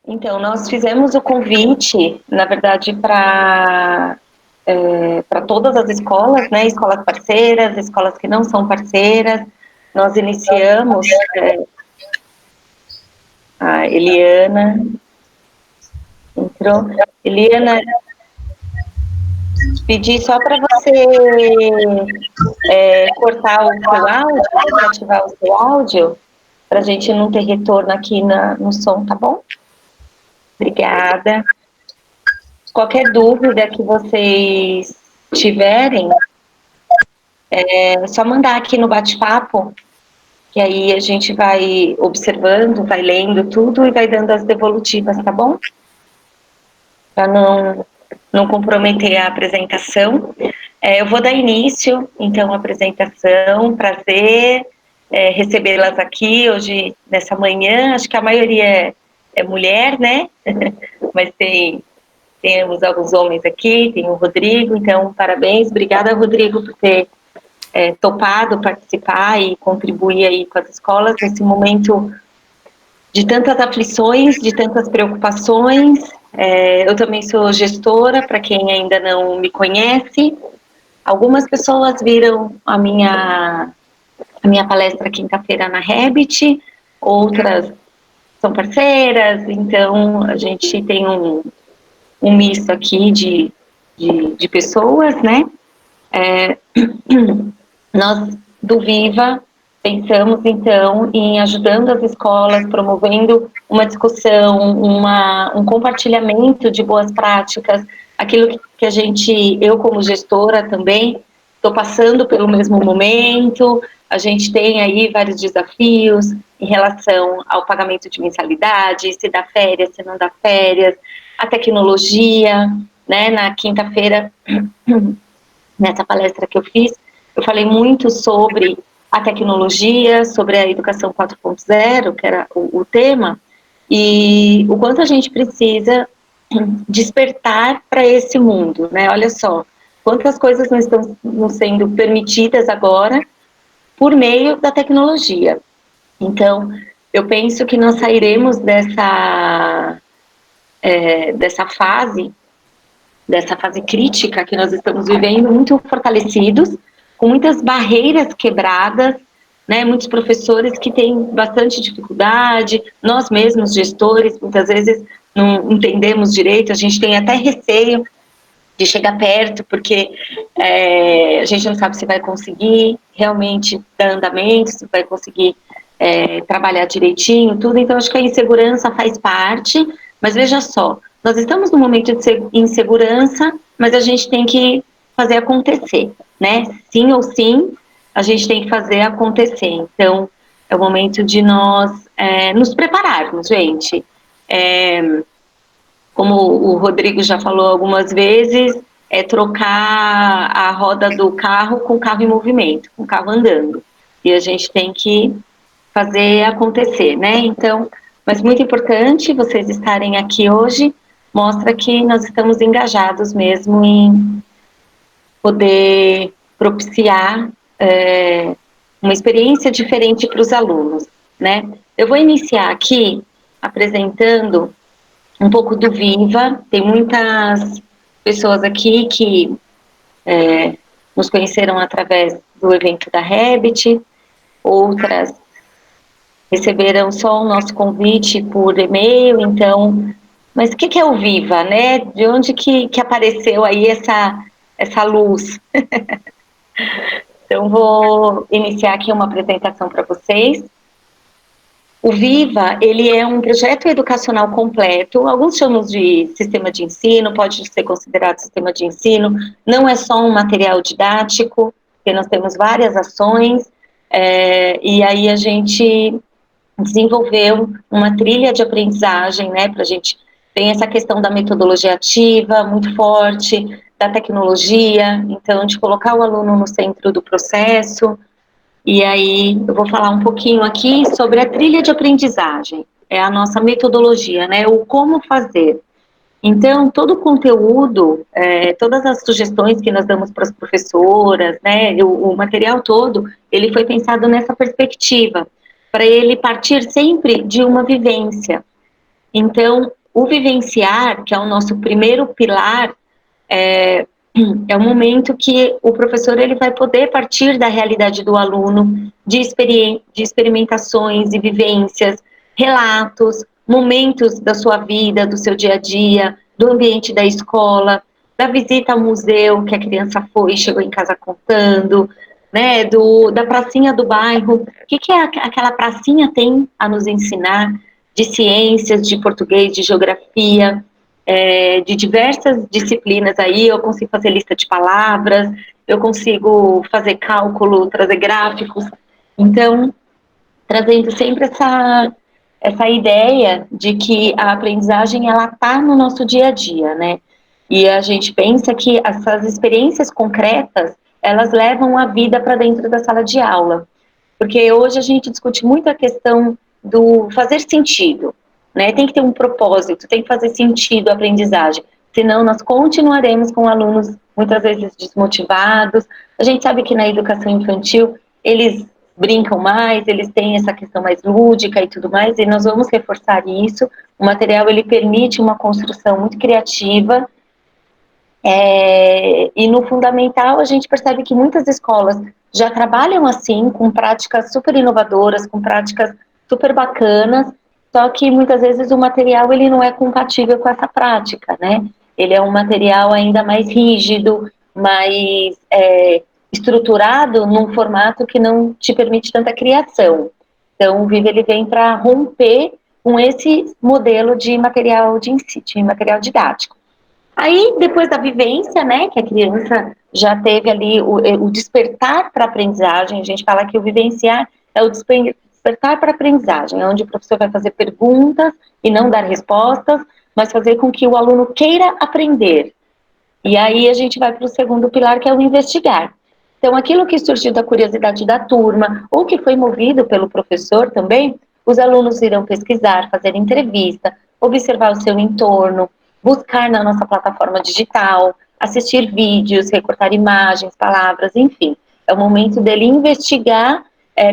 Então, nós fizemos o convite, na verdade, para todas as escolas, né? Escolas parceiras, escolas que não são parceiras. Nós iniciamos, a Eliana entrou. Eliana, pedi só para você cortar o seu áudio, desativar o seu áudio, para a gente não ter retorno aqui no som, tá bom? Obrigada. Qualquer dúvida que vocês tiverem, é só mandar aqui no bate-papo, que aí a gente vai observando, vai lendo tudo e vai dando as devolutivas, tá bom? Para não comprometer a apresentação. Eu vou dar início, então, à apresentação. Prazer recebê-las aqui hoje, nessa manhã. Acho que a maioria é mulher, né? Mas temos alguns homens aqui, tem o Rodrigo, então, parabéns. Obrigada, Rodrigo, por ter topado participar e contribuir aí com as escolas nesse momento de tantas aflições, de tantas preocupações. Eu também sou gestora, para quem ainda não me conhece. Algumas pessoas viram a minha palestra quinta-feira na Habit, outras são parceiras, então a gente tem um misto aqui de pessoas, né? Nós, do Viva, pensamos, então, em ajudando as escolas, promovendo uma discussão, um compartilhamento de boas práticas, aquilo que eu como gestora também, estou passando pelo mesmo momento, a gente tem aí vários desafios em relação ao pagamento de mensalidade, se dá férias, se não dá férias, a tecnologia, né, na quinta-feira, nessa palestra que eu fiz, eu falei muito sobre a tecnologia, sobre a educação 4.0, que era o tema, e o quanto a gente precisa despertar para esse mundo, né? Olha só, quantas coisas não estão sendo permitidas agora por meio da tecnologia. Então, eu penso que nós sairemos dessa fase crítica que nós estamos vivendo, muito fortalecidos, com muitas barreiras quebradas, né? Muitos professores que têm bastante dificuldade, nós mesmos, gestores, muitas vezes não entendemos direito, a gente tem até receio de chegar perto, porque a gente não sabe se vai conseguir realmente dar andamento, se vai conseguir trabalhar direitinho, tudo. Então, acho que a insegurança faz parte, mas veja só, nós estamos num momento de insegurança, mas a gente tem que fazer acontecer, né? Sim ou sim, a gente tem que fazer acontecer. Então, é o momento de nós nos prepararmos, gente. Como o Rodrigo já falou algumas vezes, trocar a roda do carro com o carro em movimento, com o carro andando. E a gente tem que fazer acontecer, né? Então, mas muito importante vocês estarem aqui hoje, mostra que nós estamos engajados mesmo em poder propiciar uma experiência diferente para os alunos, né? Eu vou iniciar aqui apresentando um pouco do Viva. Tem muitas pessoas aqui que nos conheceram através do evento da Habit, outras receberam só o nosso convite por e-mail, então, mas o que é o Viva, né? De onde que apareceu aí essa luz? Então, vou iniciar aqui uma apresentação para vocês. O Viva, ele é um projeto educacional completo, alguns chamam de sistema de ensino, pode ser considerado sistema de ensino, não é só um material didático, porque nós temos várias ações, e aí a gente desenvolveu uma trilha de aprendizagem, né, para a gente, tem essa questão da metodologia ativa, muito forte, da tecnologia, então de colocar o aluno no centro do processo. E aí eu vou falar um pouquinho aqui sobre a trilha de aprendizagem, é a nossa metodologia, né, o como fazer. Então, todo o conteúdo, todas as sugestões que nós damos para as professoras, né, o material todo, ele foi pensado nessa perspectiva, para ele partir sempre de uma vivência. Então, o vivenciar, que é o nosso primeiro pilar, é um momento que o professor ele vai poder partir da realidade do aluno, de experimentações e vivências, relatos, momentos da sua vida, do seu dia a dia, do ambiente da escola, da visita ao museu que a criança foi e chegou em casa contando, né, da pracinha do bairro. O que aquela pracinha tem a nos ensinar de ciências, de português, de geografia, de diversas disciplinas aí, eu consigo fazer lista de palavras, eu consigo fazer cálculo, trazer gráficos, então, trazendo sempre essa ideia de que a aprendizagem, ela está no nosso dia a dia, né, e a gente pensa que essas experiências concretas, elas levam a vida para dentro da sala de aula, porque hoje a gente discute muito a questão do fazer sentido, né? Tem que ter um propósito, tem que fazer sentido a aprendizagem, senão nós continuaremos com alunos muitas vezes desmotivados. A gente sabe que na educação infantil eles brincam mais, eles têm essa questão mais lúdica e tudo mais, e nós vamos reforçar isso. O material ele permite uma construção muito criativa. E no fundamental a gente percebe que muitas escolas já trabalham assim, com práticas super inovadoras, com práticas super bacanas, só que muitas vezes o material ele não é compatível com essa prática, né? Ele é um material ainda mais rígido, mais estruturado num formato que não te permite tanta criação. Então o Viva ele vem para romper com esse modelo de material de material didático. Aí, depois da vivência, né, que a criança já teve ali o despertar para a aprendizagem, a gente fala que o vivenciar é o despertar para a aprendizagem, onde o professor vai fazer perguntas e não dar respostas, mas fazer com que o aluno queira aprender. E aí a gente vai para o segundo pilar, que é o investigar. Então, aquilo que surgiu da curiosidade da turma, ou que foi movido pelo professor também, os alunos irão pesquisar, fazer entrevista, observar o seu entorno, buscar na nossa plataforma digital, assistir vídeos, recortar imagens, palavras, enfim. É o momento dele investigar,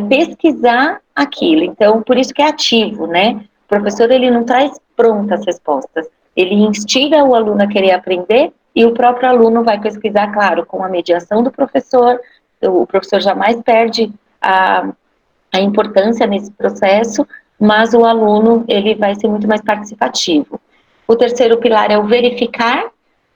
pesquisar aquilo. Então, por isso que é ativo, né? O professor, ele não traz prontas respostas. Ele instiga o aluno a querer aprender e o próprio aluno vai pesquisar, claro, com a mediação do professor. O professor jamais perde a importância nesse processo, mas o aluno ele vai ser muito mais participativo. O terceiro pilar é o verificar,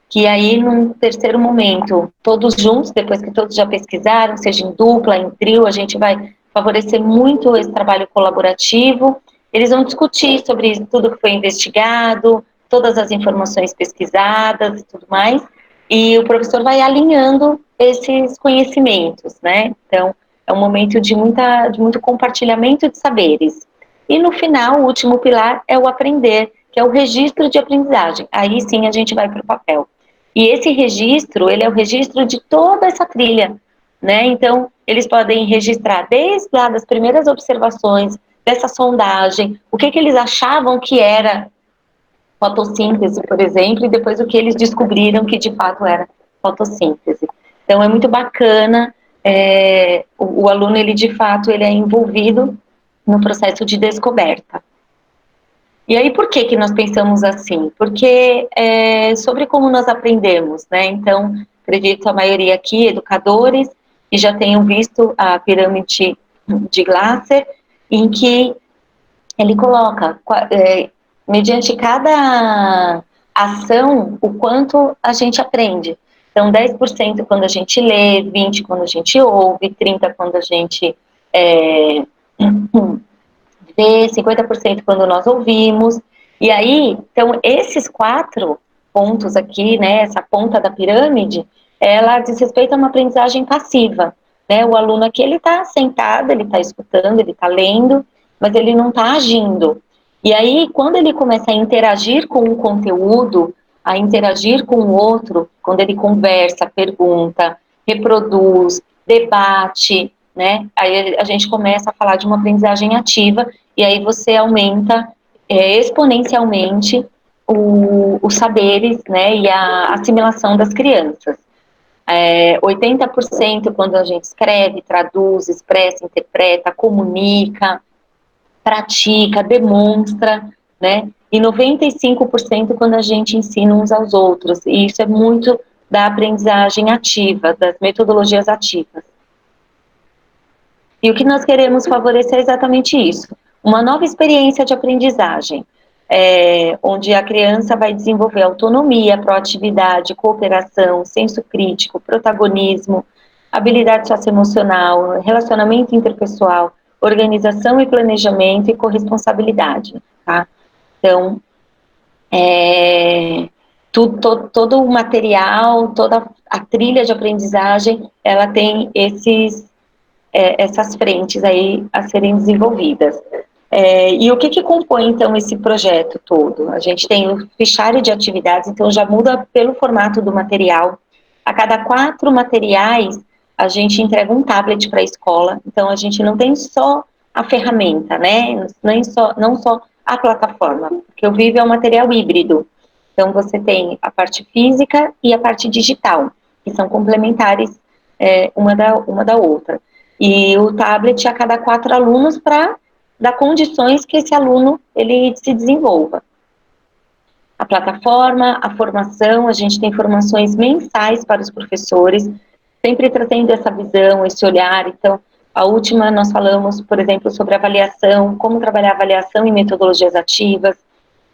que aí, num terceiro momento, todos juntos, depois que todos já pesquisaram, seja em dupla, em trio, a gente vai favorecer muito esse trabalho colaborativo. Eles vão discutir sobre tudo que foi investigado, todas as informações pesquisadas e tudo mais, e o professor vai alinhando esses conhecimentos, né? Então, é um momento de muito compartilhamento de saberes. E no final, o último pilar é o aprender, que é o registro de aprendizagem. Aí sim a gente vai para o papel. E esse registro, ele é o registro de toda essa trilha, né? Então, eles podem registrar desde lá das primeiras observações, dessa sondagem, o que eles achavam que era fotossíntese, por exemplo, e depois o que eles descobriram que de fato era fotossíntese. Então, é muito bacana, o aluno, ele de fato, ele é envolvido no processo de descoberta. E aí, por que nós pensamos assim? Porque sobre como nós aprendemos, né? Então, acredito a maioria aqui, educadores, e já tenham visto a pirâmide de Glasser, em que ele coloca, mediante cada ação, o quanto a gente aprende. Então, 10% quando a gente lê, 20% quando a gente ouve, 30% quando a gente vê, 50% quando nós ouvimos. E aí, então, esses 4 pontos aqui, né, essa ponta da pirâmide, ela diz respeito a uma aprendizagem passiva, né? O aluno aqui, ele está sentado, ele está escutando, ele está lendo, mas ele não está agindo. E aí, quando ele começa a interagir com o conteúdo, a interagir com o outro, quando ele conversa, pergunta, reproduz, debate, né? Aí a gente começa a falar de uma aprendizagem ativa e aí você aumenta exponencialmente os saberes, né, e a assimilação das crianças. 80% quando a gente escreve, traduz, expressa, interpreta, comunica, pratica, demonstra, né? e 95% quando a gente ensina uns aos outros. E isso é muito da aprendizagem ativa, das metodologias ativas. E o que nós queremos favorecer é exatamente isso, uma nova experiência de aprendizagem, onde a criança vai desenvolver autonomia, proatividade, cooperação, senso crítico, protagonismo, habilidade socioemocional, relacionamento interpessoal, organização e planejamento e corresponsabilidade, tá? Então, todo o material, toda a trilha de aprendizagem, ela tem essas frentes aí a serem desenvolvidas. E o que compõe, então, esse projeto todo? A gente tem o fichário de atividades, então já muda pelo formato do material. A cada 4 materiais, a gente entrega um tablet para a escola, então a gente não tem só a ferramenta, né? Não só a plataforma, porque o Vive é um material híbrido. Então, você tem a parte física e a parte digital, que são complementares uma da outra. E o tablet a cada 4 alunos para dar condições que esse aluno ele se desenvolva. A plataforma, a formação, a gente tem formações mensais para os professores, sempre trazendo essa visão, esse olhar. Então, a última nós falamos, por exemplo, sobre avaliação, como trabalhar avaliação e metodologias ativas.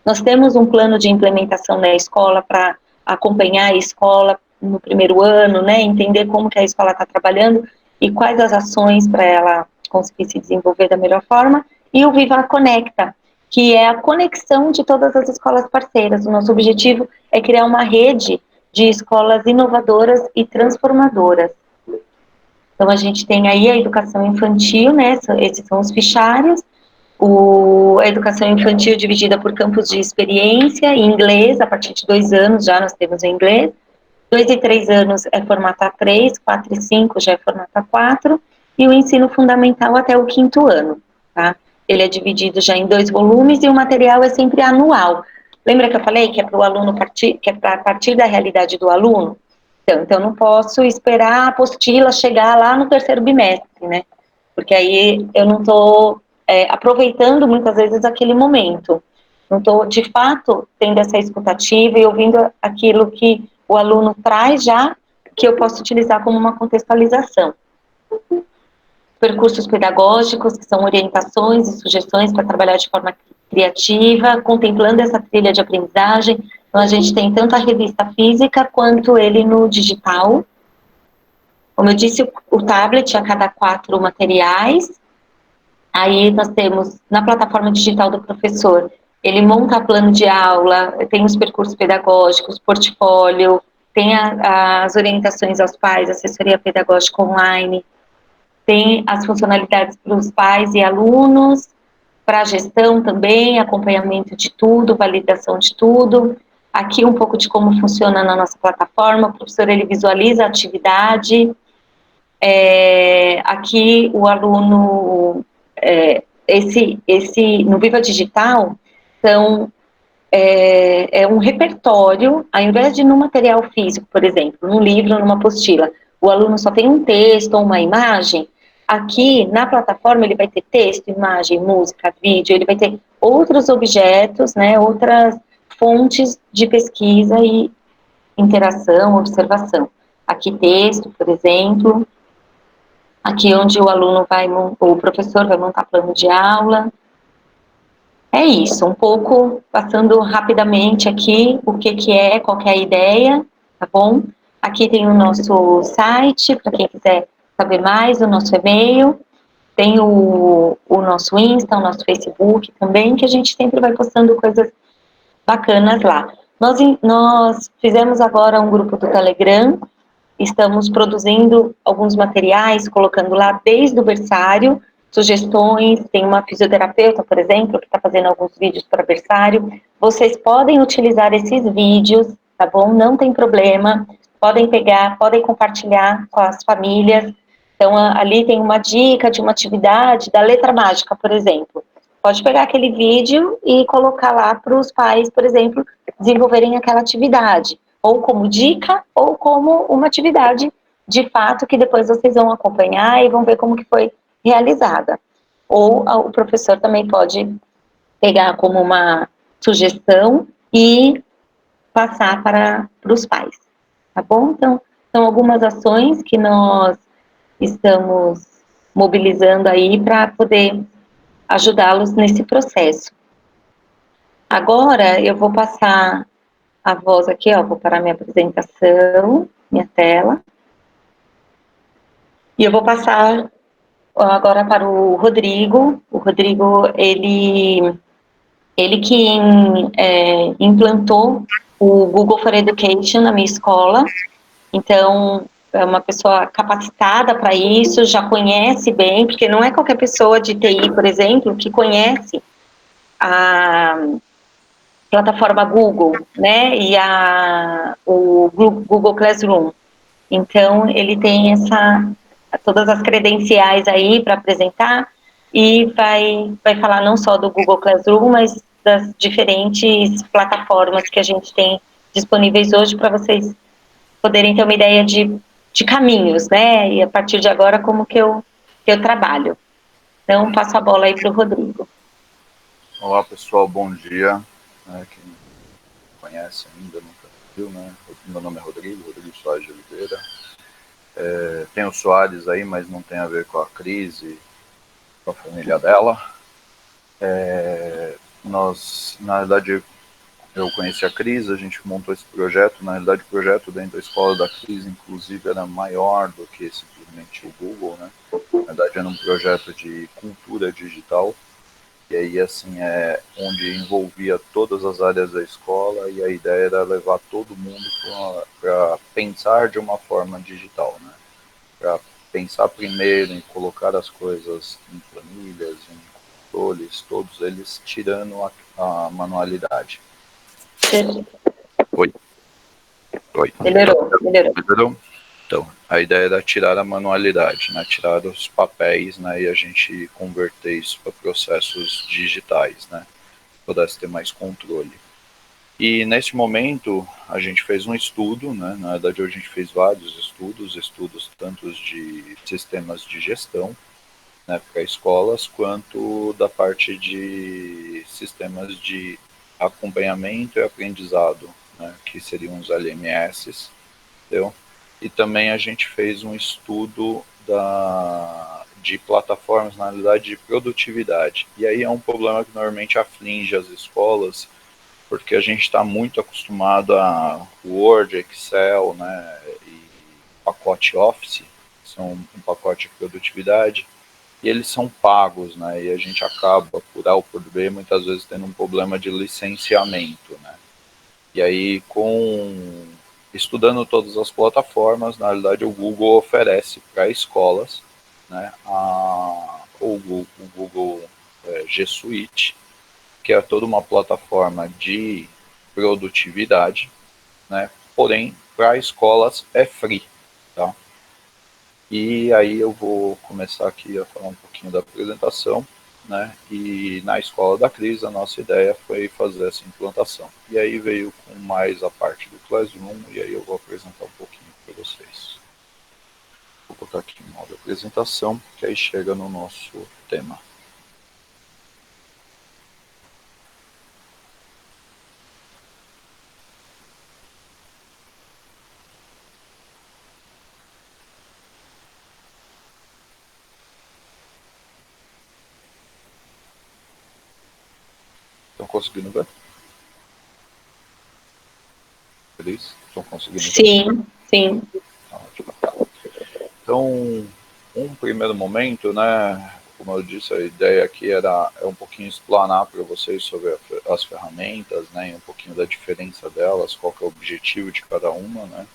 Nós temos um plano de implementação na escola para acompanhar a escola no primeiro ano, né, entender como que a escola está trabalhando e quais as ações para ela conseguir se desenvolver da melhor forma, e o Viva Conecta, que é a conexão de todas as escolas parceiras. O nosso objetivo é criar uma rede de escolas inovadoras e transformadoras. Então, a gente tem aí a educação infantil, né, esses são os fichários, a educação infantil dividida por campos de experiência, em inglês, a partir de 2 anos já nós temos em inglês, 2 e 3 anos é formato A3, 4 e 5 já é formato A4, e o ensino fundamental até o 5º ano, tá? Ele é dividido já em 2 volumes e o material é sempre anual. Lembra que eu falei que é para o aluno partir, que é para partir da realidade do aluno? Então eu não posso esperar a apostila chegar lá no 3º bimestre, né? Porque aí eu não estou aproveitando muitas vezes aquele momento. Não estou, de fato, tendo essa escutativa e ouvindo aquilo que o aluno traz já, que eu posso utilizar como uma contextualização. Percursos pedagógicos, que são orientações e sugestões para trabalhar de forma criativa, contemplando essa trilha de aprendizagem. Então, a gente tem tanto a revista física quanto ele no digital. Como eu disse, o tablet a cada 4 materiais. Aí nós temos, na plataforma digital do professor, ele monta plano de aula, tem os percursos pedagógicos, portfólio, tem as orientações aos pais, assessoria pedagógica online, tem as funcionalidades para os pais e alunos, para a gestão também, acompanhamento de tudo, validação de tudo. Aqui um pouco de como funciona na nossa plataforma, o professor ele visualiza a atividade, aqui o aluno, no Viva Digital, então, é um repertório, ao invés de num material físico, por exemplo, num livro, numa apostila, o aluno só tem um texto ou uma imagem, aqui na plataforma ele vai ter texto, imagem, música, vídeo, ele vai ter outros objetos, né, outras fontes de pesquisa e interação, observação. Aqui texto, por exemplo, aqui onde o aluno o professor vai montar plano de aula. É isso, um pouco passando rapidamente aqui o que é, qual que é a ideia, tá bom? Aqui tem o nosso site, para quem quiser saber mais, o nosso e-mail, tem o nosso Insta, o nosso Facebook também, que a gente sempre vai postando coisas bacanas lá. Nós fizemos agora um grupo do Telegram, estamos produzindo alguns materiais, colocando lá desde o berçário, sugestões, tem uma fisioterapeuta, por exemplo, que está fazendo alguns vídeos para berçário. Vocês podem utilizar esses vídeos, tá bom? Não tem problema, podem pegar, podem compartilhar com as famílias. Então, ali tem uma dica de uma atividade da letra mágica, por exemplo. Pode pegar aquele vídeo e colocar lá para os pais, por exemplo, desenvolverem aquela atividade, ou como dica, ou como uma atividade de fato que depois vocês vão acompanhar e vão ver como que foi realizada. Ou o professor também pode pegar como uma sugestão e passar para os pais, tá bom? Então, são algumas ações que nós estamos mobilizando aí para poder ajudá-los nesse processo. Agora, eu vou passar a voz aqui, ó, vou parar minha apresentação, minha tela. E eu vou passar agora para o Rodrigo. O Rodrigo, ele que implantou o Google for Education na minha escola. Então, é uma pessoa capacitada para isso, já conhece bem, porque não é qualquer pessoa de TI, por exemplo, que conhece a plataforma Google, né, e o Google Classroom. Então, ele tem todas as credenciais aí para apresentar e vai falar não só do Google Classroom, mas das diferentes plataformas que a gente tem disponíveis hoje para vocês poderem ter uma ideia de caminhos, né? E a partir de agora, como que eu trabalho. Então, passo a bola aí para o Rodrigo. Olá, pessoal, bom dia. Quem não conhece ainda, nunca viu, né? Meu nome é Rodrigo Soares de Oliveira. Tem o Soares aí, mas não tem a ver com a crise, com a família dela. Na verdade, eu conheci a Cris, a gente montou esse projeto. Na realidade, o projeto dentro da escola da Cris, inclusive, era maior do que simplesmente o Google, né? Na verdade, era um projeto de cultura digital. E aí, assim, onde envolvia todas as áreas da escola, e a ideia era levar todo mundo para pensar de uma forma digital, né? Para pensar primeiro em colocar as coisas em planilhas, em controles, todos eles tirando a manualidade. Oi. Melhorou? Então, a ideia era tirar a manualidade, né? Tirar os papéis, né? E a gente converter isso para processos digitais, né? Pudesse ter mais controle. E nesse momento a gente fez um estudo, né? Na verdade a gente fez vários estudos tanto de sistemas de gestão, né, para escolas, quanto da parte de sistemas de acompanhamento e aprendizado, né, que seriam os LMS, entendeu? E também a gente fez um estudo de plataformas, na realidade, de produtividade. E aí é um problema que normalmente aflige as escolas, porque a gente está muito acostumado a Word, Excel, né, e pacote Office, que são um pacote de produtividade, e eles são pagos, né, e a gente acaba, por A ou por B, muitas vezes tendo um problema de licenciamento, né. E aí, estudando todas as plataformas, na realidade o Google oferece para escolas, né, o Google G Suite, que é toda uma plataforma de produtividade, né, porém para escolas é free, tá? E aí eu vou começar aqui a falar um pouquinho da apresentação, né? E na escola da Cris a nossa ideia foi fazer essa implantação. E aí veio com mais a parte do Classroom, e aí eu vou apresentar um pouquinho para vocês. Vou botar aqui em modo apresentação, que aí chega no nosso tema. Estão conseguindo ver? Cris, estão conseguindo ver? Sim, sim. Então, um primeiro momento, né, como eu disse, a ideia aqui é um pouquinho explanar para vocês sobre as ferramentas, né, e um pouquinho da diferença delas, qual que é o objetivo de cada uma, né,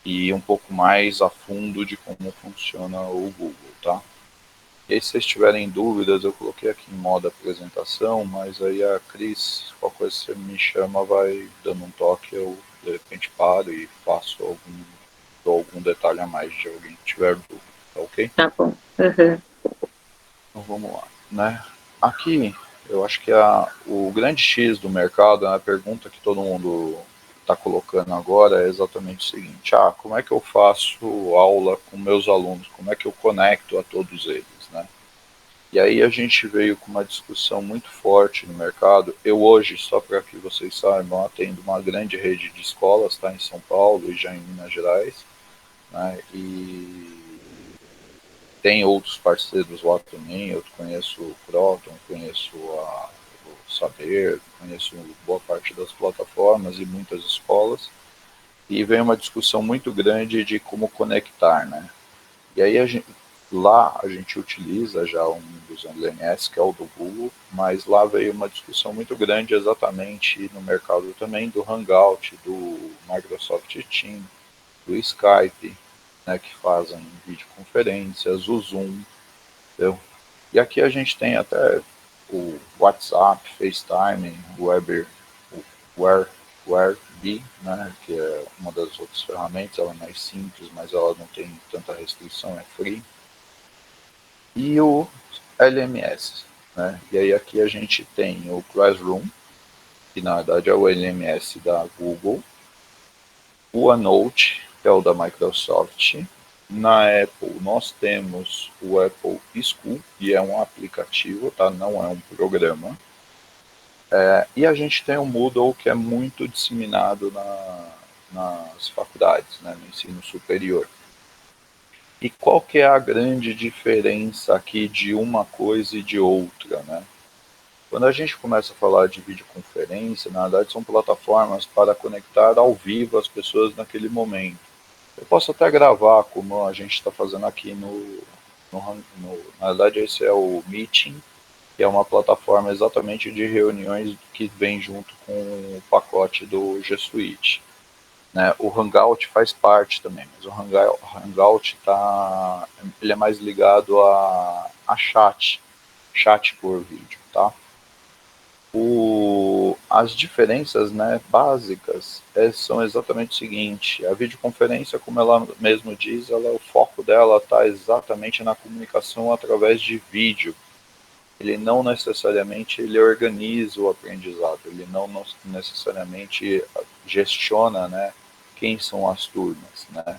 e um pouco mais a fundo de como funciona o Google, tá? E aí, se vocês tiverem dúvidas, eu coloquei aqui em modo apresentação, mas aí a Cris, qualquer coisa que você me chama, vai dando um toque, eu de repente paro e dou algum detalhe a mais de alguém que tiver dúvida, tá ok? Tá bom. Uhum. Então vamos lá, né? Aqui, eu acho que o grande X do mercado, a pergunta que todo mundo está colocando agora é exatamente o seguinte: como é que eu faço aula com meus alunos? Como é que eu conecto a todos eles, né? E aí a gente veio com uma discussão muito forte no mercado. Eu hoje, só para que vocês saibam, atendo uma grande rede de escolas, tá, em São Paulo e já em Minas Gerais, né, e tem outros parceiros lá também. Eu conheço o Proton, conheço o Saber, conheço boa parte das plataformas e muitas escolas. E vem uma discussão muito grande de como conectar, né? E aí lá a gente utiliza já um dos LMS, que é o do Google, mas lá veio uma discussão muito grande exatamente no mercado também do Hangout, do Microsoft Teams, do Skype, né, que fazem videoconferências, o Zoom, entendeu? E aqui a gente tem até o WhatsApp, FaceTime, o Whereby, né, que é uma das outras ferramentas. Ela é mais simples, mas ela não tem tanta restrição, é free. E o LMS, né? E aí aqui a gente tem o Classroom, que na verdade é o LMS da Google, o OneNote, que é o da Microsoft. Na Apple nós temos o Apple School, que é um aplicativo, tá? Não é um programa. E a gente tem o Moodle, que é muito disseminado nas faculdades, né, no ensino superior. E qual que é a grande diferença aqui de uma coisa e de outra, né? Quando a gente começa a falar de videoconferência, na verdade são plataformas para conectar ao vivo as pessoas naquele momento. Eu posso até gravar, como a gente está fazendo aqui na verdade esse é o Meeting, que é uma plataforma exatamente de reuniões que vem junto com o pacote do G Suite. Né? O Hangout faz parte também, mas o Hangout ele é mais ligado a chat por vídeo, tá? As diferenças, né, básicas são exatamente o seguinte: a videoconferência, como ela mesmo diz, o foco dela está exatamente na comunicação através de vídeo. Ele não necessariamente ele organiza o aprendizado, ele não necessariamente gestiona, né, quem são as turmas, né.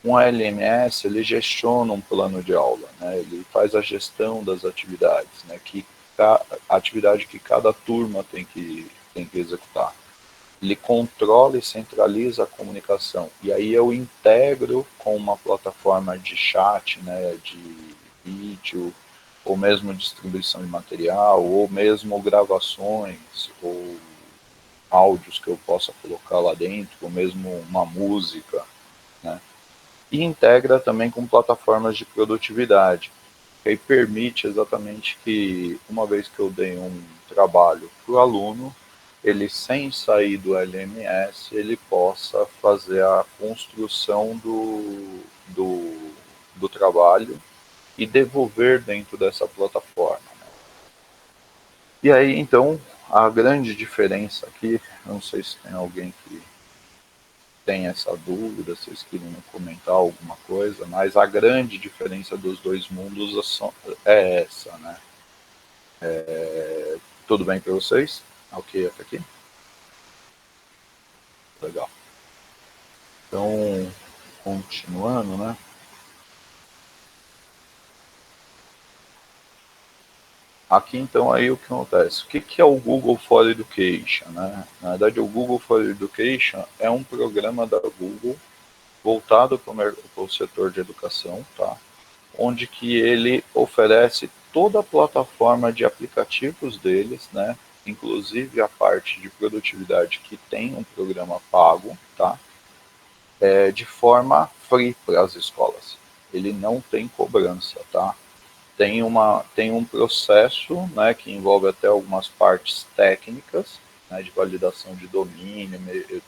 Um LMS, ele gestiona um plano de aula, né, ele faz a gestão das atividades, né, a atividade que cada turma tem que executar. Ele controla e centraliza a comunicação. E aí eu integro com uma plataforma de chat, né, de vídeo, ou mesmo distribuição de material, ou mesmo gravações, ou áudios que eu possa colocar lá dentro, ou mesmo uma música, né? E integra também com plataformas de produtividade, que aí permite exatamente que, uma vez que eu dei um trabalho para o aluno, ele, sem sair do LMS, ele possa fazer a construção do trabalho e devolver dentro dessa plataforma. E aí, então, a grande diferença aqui, não sei se tem alguém que tem essa dúvida, se vocês queriam comentar alguma coisa, mas a grande diferença dos dois mundos é essa, né? Tudo bem para vocês? Ok até aqui? Legal. Então, continuando, né? Aqui, então, aí o que acontece? O que é o Google for Education, né? Na verdade, o Google for Education é um programa da Google voltado para o setor de educação, tá? Onde que ele oferece toda a plataforma de aplicativos deles, né? Inclusive a parte de produtividade, que tem um programa pago, tá? De forma free para as escolas. Ele não tem cobrança, tá? Tem um processo, né, que envolve até algumas partes técnicas, né, de validação de domínio.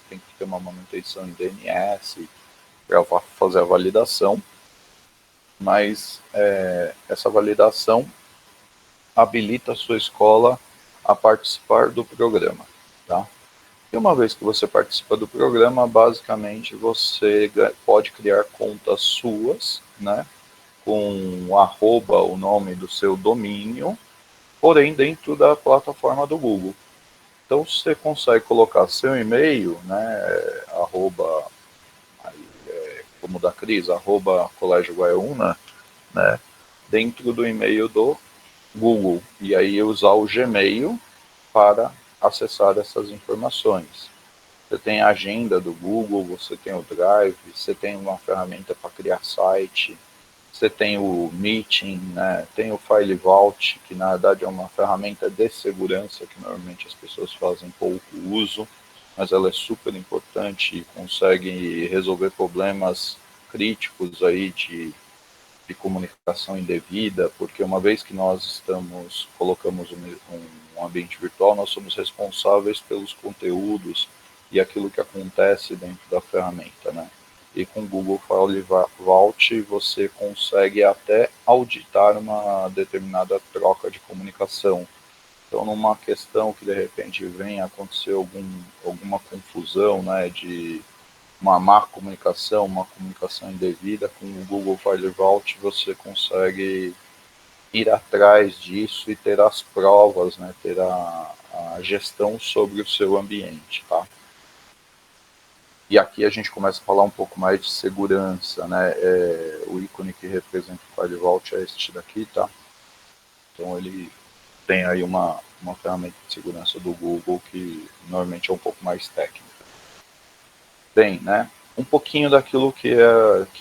Tem que ter uma manutenção em DNS para fazer a validação, mas essa validação habilita a sua escola a participar do programa, tá? E uma vez que você participa do programa, basicamente você pode criar contas suas, né, com arroba, o nome do seu domínio, porém dentro da plataforma do Google. Então você consegue colocar seu e-mail, né, arroba, como da Cris, arroba Colégio Guaiúna, né, dentro do e-mail do Google, e aí usar o Gmail para acessar essas informações. Você tem a agenda do Google, você tem o Drive, você tem uma ferramenta para criar site, você tem o Meeting, né? Tem o File Vault, que na verdade é uma ferramenta de segurança que normalmente as pessoas fazem pouco uso, mas ela é super importante e consegue resolver problemas críticos aí de comunicação indevida, porque uma vez que nós colocamos um ambiente virtual, nós somos responsáveis pelos conteúdos e aquilo que acontece dentro da ferramenta, né? E com o Google File Vault você consegue até auditar uma determinada troca de comunicação. Então, numa questão que de repente venha acontecer alguma confusão, né, de uma má comunicação, uma comunicação indevida, com o Google File Vault você consegue ir atrás disso e ter as provas, né, ter a gestão sobre o seu ambiente, tá? E aqui a gente começa a falar um pouco mais de segurança, né? O ícone que representa o File Vault é este daqui, tá? Então ele tem aí uma ferramenta de segurança do Google que normalmente é um pouco mais técnica. Bem, né? Um pouquinho daquilo que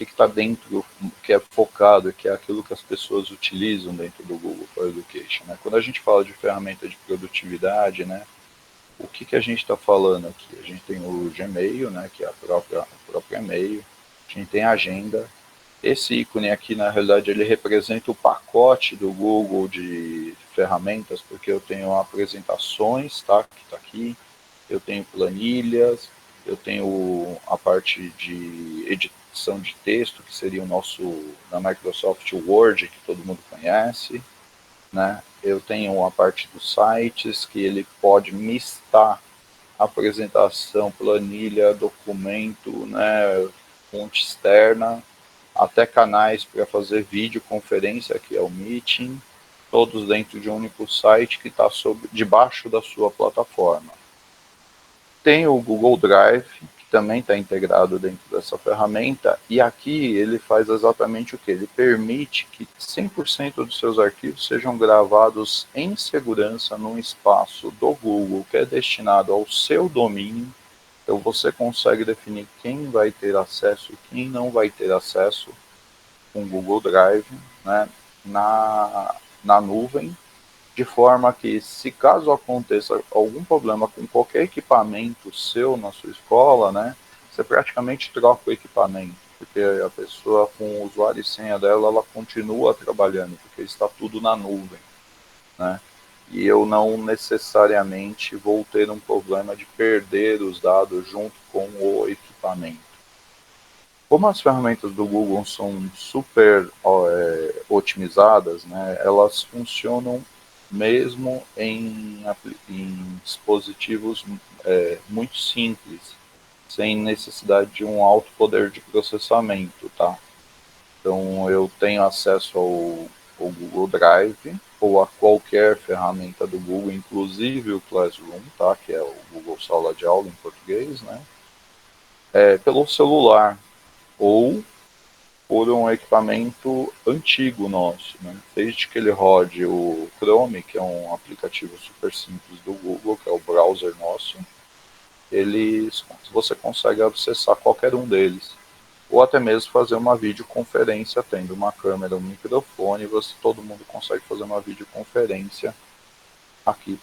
está dentro, que é focado, que é aquilo que as pessoas utilizam dentro do Google for Education, né? Quando a gente fala de ferramenta de produtividade, né? O que a gente está falando aqui? A gente tem o Gmail, né? Que é a própria e-mail. A gente tem a agenda. Esse ícone aqui, na realidade, ele representa o pacote do Google de ferramentas, porque eu tenho apresentações, tá? Que está aqui. Eu tenho planilhas, eu tenho a parte de edição de texto, que seria o nosso, na Microsoft Word, que todo mundo conhece, né? Eu tenho a parte dos sites, que ele pode mistar apresentação, planilha, documento, né? Fonte externa, até canais para fazer videoconferência, que é o Meeting, todos dentro de um único site que está debaixo da sua plataforma. Tem o Google Drive, que também está integrado dentro dessa ferramenta, e aqui ele faz exatamente o que? Ele permite que 100% dos seus arquivos sejam gravados em segurança num espaço do Google que é destinado ao seu domínio. Então você consegue definir quem vai ter acesso e quem não vai ter acesso com o Google Drive, né, na nuvem, de forma que, se caso aconteça algum problema com qualquer equipamento seu na sua escola, né, você praticamente troca o equipamento, porque a pessoa com o usuário e senha dela, ela continua trabalhando, porque está tudo na nuvem, né, e eu não necessariamente vou ter um problema de perder os dados junto com o equipamento. Como as ferramentas do Google são super otimizadas, né, elas funcionam mesmo em dispositivos muito simples, sem necessidade de um alto poder de processamento, tá? Então eu tenho acesso ao Google Drive ou a qualquer ferramenta do Google, inclusive o Classroom, tá? Que é o Google Sala de Aula em português, né? Pelo celular ou por um equipamento antigo nosso, né? Desde que ele rode o Chrome, que é um aplicativo super simples do Google, que é o browser nosso, você consegue acessar qualquer um deles. Ou até mesmo fazer uma videoconferência tendo uma câmera, um microfone, todo mundo consegue fazer uma videoconferência aqui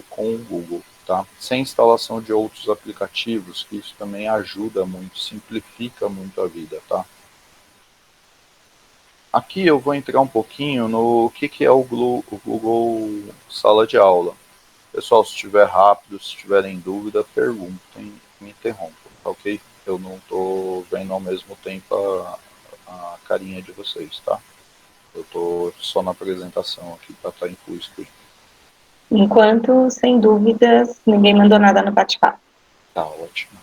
com o Google, tá? Sem instalação de outros aplicativos, que isso também ajuda muito, simplifica muito a vida, tá? Aqui eu vou entrar um pouquinho no que é o Google Sala de Aula. Pessoal, se estiver rápido, se tiverem dúvida, perguntem, me interrompam, tá ok? Eu não estou vendo ao mesmo tempo a carinha de vocês, tá? Eu estou só na apresentação aqui para estar em full screen. Enquanto, sem dúvidas, ninguém mandou nada no bate-papo. Tá ótimo.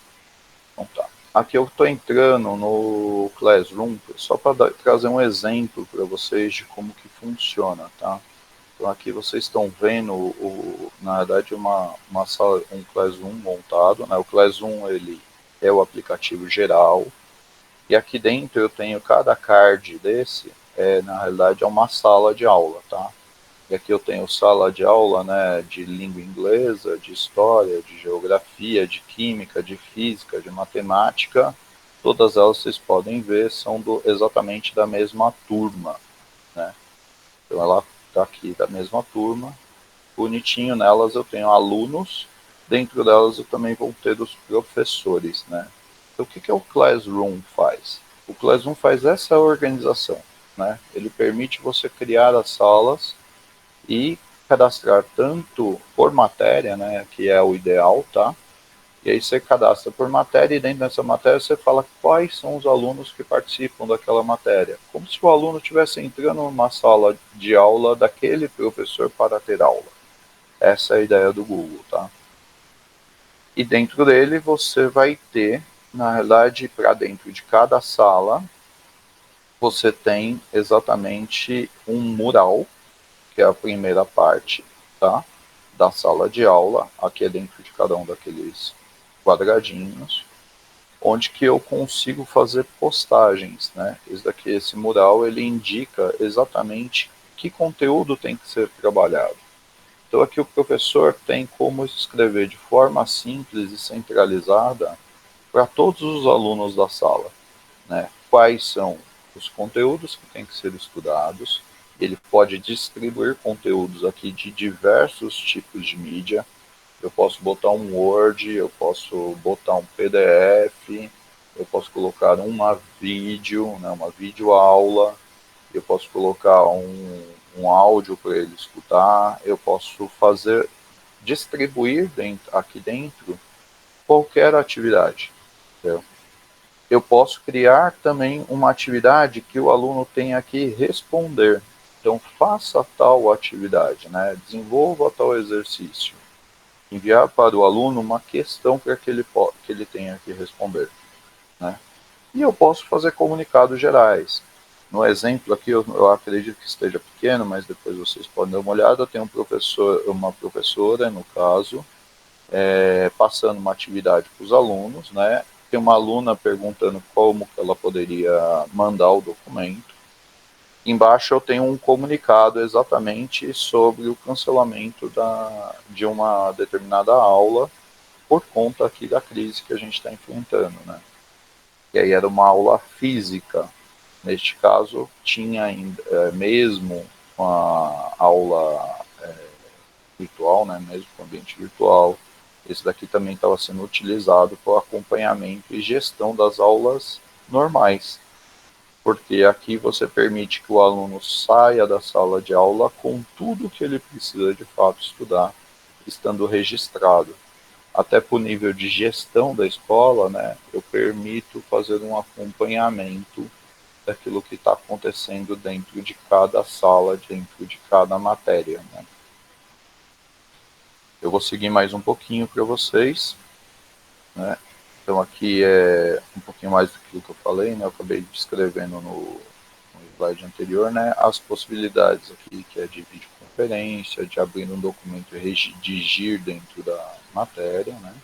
Então tá. Aqui eu estou entrando no Classroom só para trazer um exemplo para vocês de como que funciona, tá? Então aqui vocês estão vendo, na verdade, uma sala, um Classroom montado, né? O Classroom, ele é o aplicativo geral, e aqui dentro eu tenho cada card desse, na realidade é uma sala de aula, tá? E aqui eu tenho sala de aula, né, de língua inglesa, de história, de geografia, de química, de física, de matemática. Todas elas vocês podem ver são exatamente da mesma turma, né? Então ela está aqui da mesma turma. Bonitinho nelas eu tenho alunos, dentro delas eu também vou ter os professores, né? Então o que o Classroom faz? O Classroom faz essa organização, né? Ele permite você criar as salas e cadastrar tanto por matéria, né, que é o ideal, tá? E aí você cadastra por matéria e dentro dessa matéria você fala quais são os alunos que participam daquela matéria. Como se o aluno estivesse entrando numa sala de aula daquele professor para ter aula. Essa é a ideia do Google, tá? E dentro dele você vai ter, na realidade, para dentro de cada sala, você tem exatamente um mural, que é a primeira parte, tá? Da sala de aula, aqui é dentro de cada um daqueles quadradinhos, onde que eu consigo fazer postagens, né? Esse mural, ele indica exatamente que conteúdo tem que ser trabalhado. Então aqui o professor tem como escrever de forma simples e centralizada para todos os alunos da sala, né? Quais são os conteúdos que têm que ser estudados. Ele pode distribuir conteúdos aqui de diversos tipos de mídia. Eu posso botar um Word, eu posso botar um PDF, eu posso colocar uma vídeo, né, uma videoaula, eu posso colocar um áudio para ele escutar, eu posso fazer, distribuir aqui dentro qualquer atividade. Entendeu? Eu posso criar também uma atividade que o aluno tenha que responder. Então, faça tal atividade, né? Desenvolva tal exercício. Enviar para o aluno uma questão para que ele tenha que responder, né? E eu posso fazer comunicados gerais. No exemplo aqui, eu acredito que esteja pequeno, mas depois vocês podem dar uma olhada. Tem uma professora, no caso, passando uma atividade para os alunos, né? Tem uma aluna perguntando como que ela poderia mandar o documento. Embaixo eu tenho um comunicado exatamente sobre o cancelamento de uma determinada aula por conta aqui da crise que a gente está enfrentando, né? E aí era uma aula física. Neste caso, tinha ainda, mesmo com a aula virtual, né, mesmo com o ambiente virtual, esse daqui também estava sendo utilizado para o acompanhamento e gestão das aulas normais, porque aqui você permite que o aluno saia da sala de aula com tudo que ele precisa de fato estudar, estando registrado. Até para o nível de gestão da escola, né, eu permito fazer um acompanhamento daquilo que está acontecendo dentro de cada sala, dentro de cada matéria, né. Eu vou seguir mais um pouquinho para vocês, né. Então aqui é um pouquinho mais do que eu falei, né, eu acabei descrevendo no slide anterior, né, as possibilidades aqui, que é de videoconferência, de abrir um documento e redigir dentro da matéria, né.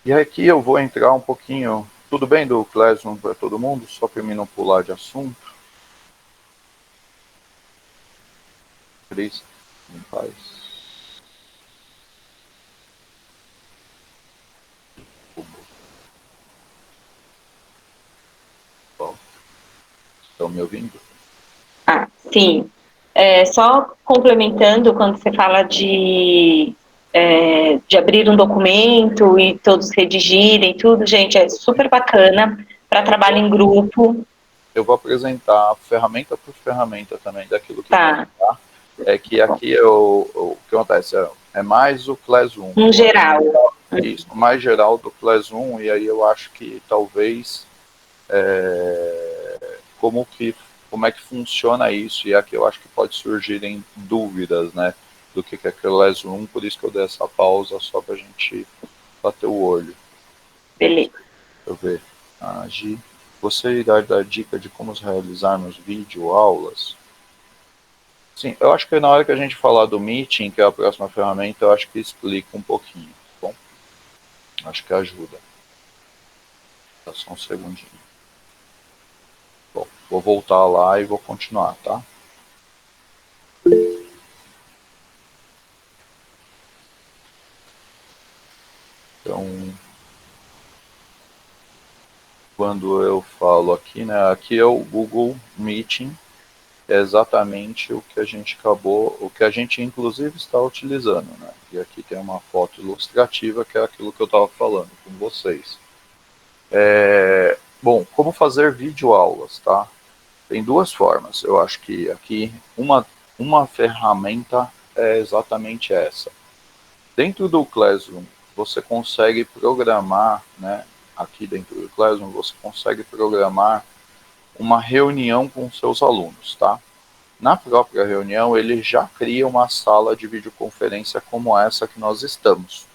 E aqui eu vou entrar um pouquinho, tudo bem do Classroom para todo mundo? Só para mim não pular de assunto. Cris, em paz. Bom, estão me ouvindo? Ah, sim. Só complementando, quando você fala de abrir um documento e todos redigirem tudo, gente, é super bacana para trabalho em grupo. Eu vou apresentar ferramenta por ferramenta também daquilo que tem, Tá, tá? É que aqui o que acontece é mais o Classroom. em geral. Isso, mais geral do Classroom, e aí eu acho que talvez como que como é que funciona isso, e aqui eu acho que pode surgirem dúvidas, né, do que é Classroom, por isso que eu dei essa pausa só para a gente bater o olho. Beleza. Deixa eu ver. Agir. Você irá dar dica de como realizarmos vídeo aulas? Sim, eu acho que na hora que a gente falar do Meeting, que é a próxima ferramenta, eu acho que explica um pouquinho, tá bom? Acho que ajuda. Tá só um segundinho. Bom, vou voltar lá e vou continuar, tá? quando eu falo aqui, né? Aqui é o Google Meeting, é exatamente o que a gente acabou, o que a gente inclusive está utilizando, né? E aqui tem uma foto ilustrativa que é aquilo que eu estava falando com vocês. Bom, como fazer videoaulas, tá? Tem duas formas. Eu acho que aqui uma ferramenta é exatamente essa. Dentro do Classroom, você consegue programar, né? Aqui dentro do Classroom, você consegue programar uma reunião com seus alunos, tá? Na própria reunião, ele já cria uma sala de videoconferência como essa que nós estamos,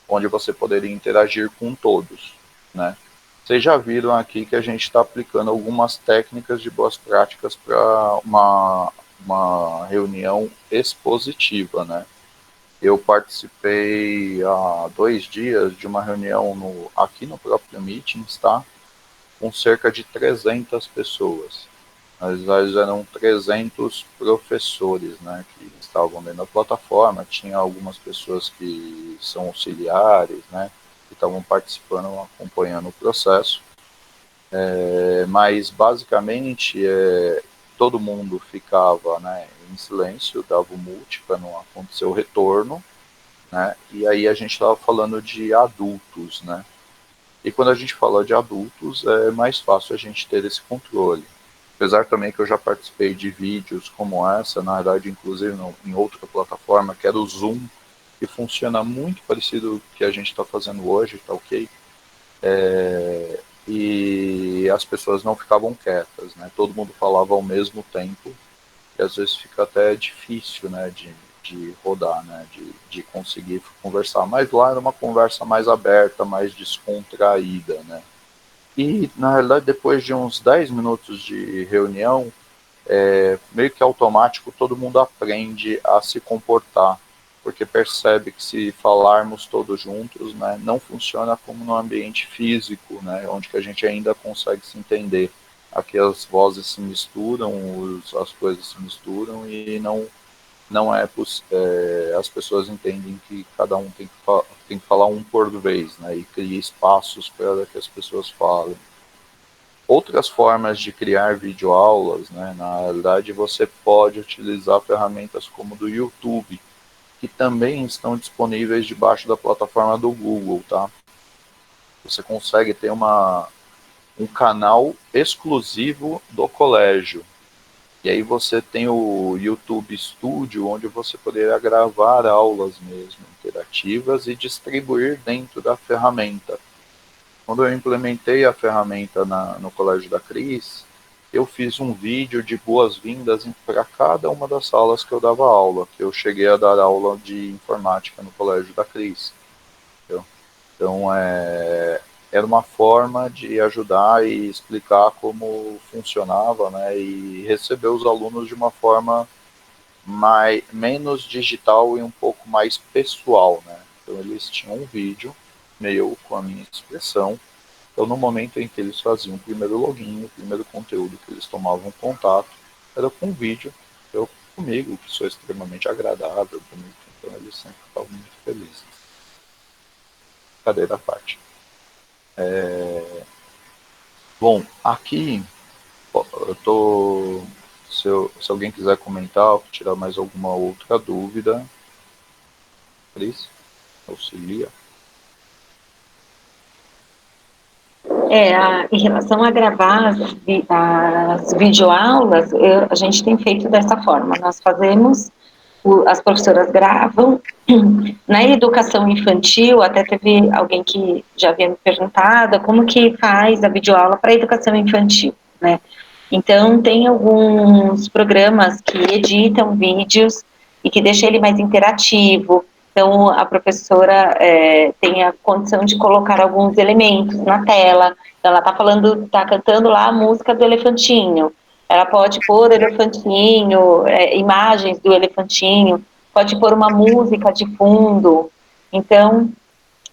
onde você poderia interagir com todos, né? Vocês já viram aqui que a gente está aplicando algumas técnicas de boas práticas para uma reunião expositiva, né? Eu participei há 2 dias de uma reunião aqui no próprio Meetings, tá? Com cerca de 300 pessoas. Às vezes eram 300 professores, né, que estavam dentro da plataforma. Tinha algumas pessoas que são auxiliares, né, que estavam participando, acompanhando o processo. Mas basicamente todo mundo ficava, né, em silêncio, dava o mute para não acontecer o retorno, né, e aí a gente estava falando de adultos, né, e quando a gente fala de adultos é mais fácil a gente ter esse controle. Apesar também que eu já participei de vídeos como essa, na verdade, inclusive em outra plataforma, que era o Zoom, que funciona muito parecido com o que a gente está fazendo hoje, tá ok? E as pessoas não ficavam quietas, né? Todo mundo falava ao mesmo tempo, e às vezes fica até difícil, né, de rodar, né, de conseguir conversar. Mas lá era uma conversa mais aberta, mais descontraída, né? E, na realidade, depois de uns 10 minutos de reunião, meio que automático todo mundo aprende a se comportar, porque percebe que se falarmos todos juntos, né, não funciona como no ambiente físico, né, onde que a gente ainda consegue se entender. Aqui as vozes se misturam, as coisas se misturam e não as pessoas entendem que cada um tem que falar um por vez, né, e cria espaços para que as pessoas falem. Outras formas de criar videoaulas, né, na realidade você pode utilizar ferramentas como do YouTube, que também estão disponíveis debaixo da plataforma do Google, tá? Você consegue ter um canal exclusivo do colégio. E aí você tem o YouTube Studio, onde você poderia gravar aulas mesmo, interativas, e distribuir dentro da ferramenta. Quando eu implementei a ferramenta no Colégio da Cris, eu fiz um vídeo de boas-vindas para cada uma das salas que eu dava aula, que eu cheguei a dar aula de informática no Colégio da Cris. Entendeu? Então, era uma forma de ajudar e explicar como funcionava, né, e receber os alunos de uma forma menos digital e um pouco mais pessoal, né? Então, eles tinham um vídeo meu com a minha expressão. Então, no momento em que eles faziam o primeiro login, o primeiro conteúdo que eles tomavam contato, era com vídeo, eu comigo, que sou extremamente agradável, bonito, então eles sempre ficavam muito felizes. Cadeira à parte. Bom, aqui eu tô. Se alguém quiser comentar, tirar mais alguma outra dúvida, Cris, auxilia. Em relação a gravar as videoaulas, a gente tem feito dessa forma. Nós fazemos, as professoras gravam. Na educação infantil, até teve alguém que já havia me perguntado como que faz a videoaula para a educação infantil, né? Então, tem alguns programas que editam vídeos e que deixam ele mais interativo. Então, a professora tem a condição de colocar alguns elementos na tela. Então, ela está cantando lá a música do elefantinho. Ela pode pôr elefantinho, imagens do elefantinho, pode pôr uma música de fundo. Então,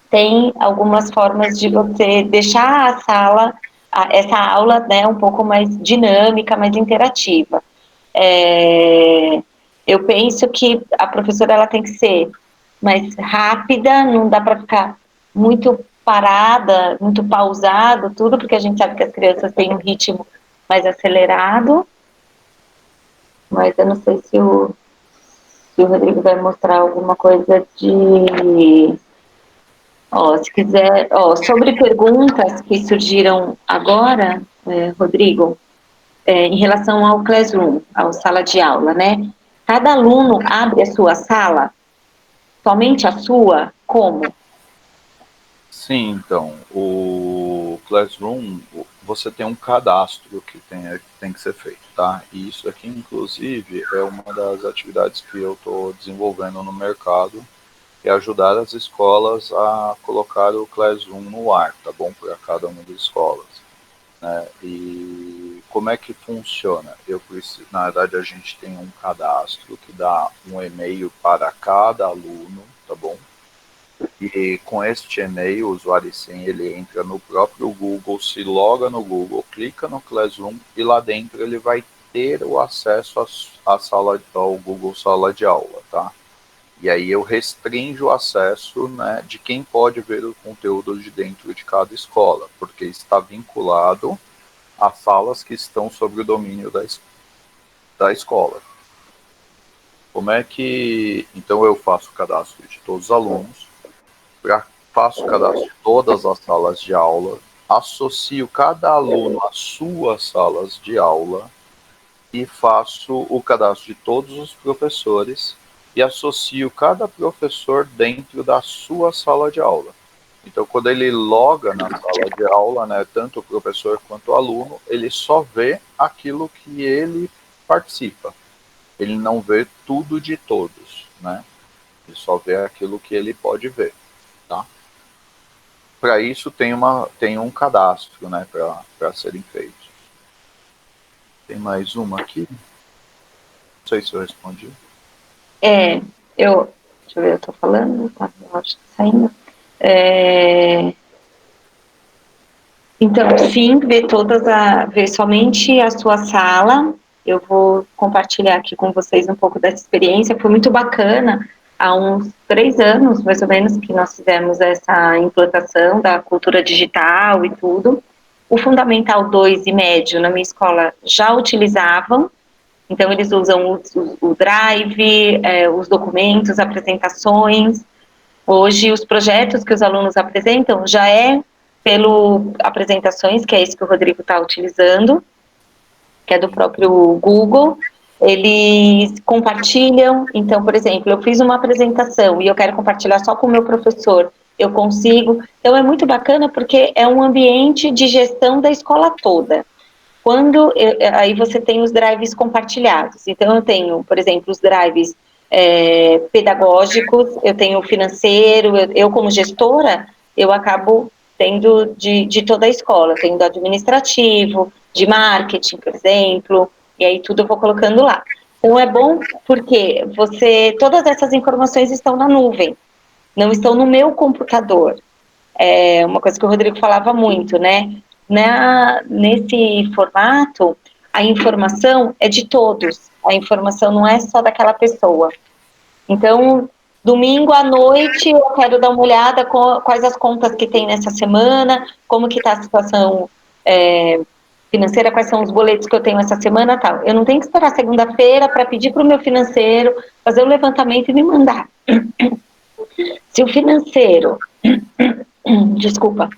tem algumas formas de você deixar a sala, essa aula, né, um pouco mais dinâmica, mais interativa. Eu penso que a professora ela tem que ser mais rápida, não dá para ficar muito parada, muito pausado, tudo, porque a gente sabe que as crianças têm um ritmo mais acelerado, mas eu não sei se o Rodrigo vai mostrar alguma coisa de... Ó, se quiser, ó, sobre perguntas que surgiram agora, Rodrigo, em relação ao Classroom, à sala de aula, né? Cada aluno abre a sua sala, somente a sua, como? Sim, então, o Classroom, você tem um cadastro que tem que ser feito, tá? E isso aqui, inclusive, é uma das atividades que eu estou desenvolvendo no mercado, é ajudar as escolas a colocar o Classroom no ar, tá bom? Para cada uma das escolas, né? E como é que funciona? Na verdade, a gente tem um cadastro que dá um e-mail para cada aluno, tá bom? E com este e-mail, o usuário sim, ele entra no próprio Google, se loga no Google, clica no Classroom e lá dentro ele vai ter o acesso à sala, ao Google Sala de Aula, tá? E aí eu restringo o acesso, né, de quem pode ver o conteúdo de dentro de cada escola, porque está vinculado a salas que estão sob o domínio da escola. Como é que... Então eu faço o cadastro de todos os alunos, faço o cadastro de todas as salas de aula, associo cada aluno às suas salas de aula e faço o cadastro de todos os professores e associo cada professor dentro da sua sala de aula. Então, quando ele loga na sala de aula, né, tanto o professor quanto o aluno, ele só vê aquilo que ele participa. Ele não vê tudo de todos, né? Ele só vê aquilo que ele pode ver, tá? Para isso tem um cadastro, né, para serem feitos. Tem mais uma aqui? Não sei se eu respondi. Deixa eu ver, eu tô falando, tá, eu acho que tá saindo. Então, sim, ver somente a sua sala. Eu vou compartilhar aqui com vocês um pouco dessa experiência. Foi muito bacana. Há uns 3 anos, mais ou menos, que nós fizemos essa implantação da cultura digital e tudo. O Fundamental 2 e Médio, na minha escola, já utilizavam. Então, eles usam o Drive, os documentos, apresentações. Hoje, os projetos que os alunos apresentam já pelo apresentações, que é esse que o Rodrigo está utilizando, que é do próprio Google. Eles compartilham. Então, por exemplo, eu fiz uma apresentação e eu quero compartilhar só com o meu professor, eu consigo. Então, é muito bacana porque é um ambiente de gestão da escola toda. Aí você tem os drives compartilhados. Então, eu tenho, por exemplo, os drives pedagógicos, eu tenho o financeiro, eu como gestora, eu acabo tendo de toda a escola, tenho do administrativo, de marketing, por exemplo, e aí tudo eu vou colocando lá. Então, é bom porque todas essas informações estão na nuvem, não estão no meu computador. É uma coisa que o Rodrigo falava muito, né? Nesse formato, a informação é de todos, a informação não é só daquela pessoa. Então, domingo à noite, eu quero dar uma olhada quais as contas que tem nessa semana, como que está a situação financeira, quais são os boletos que eu tenho essa semana, tal. Eu não tenho que esperar segunda-feira para pedir para o meu financeiro fazer o levantamento e me mandar. Se o financeiro, desculpa,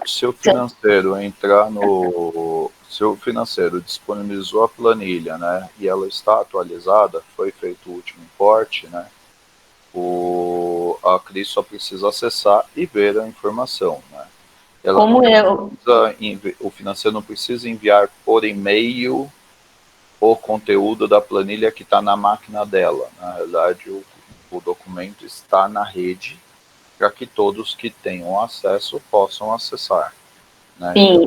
Se o financeiro entrar no... Se o financeiro disponibilizou a planilha, né, e ela está atualizada, foi feito o último importe, né, a Cris só precisa acessar e ver a informação, né. O financeiro não precisa enviar por e-mail o conteúdo da planilha que está na máquina dela. Na realidade, o documento está na rede para que todos que tenham acesso possam acessar. Né? Sim,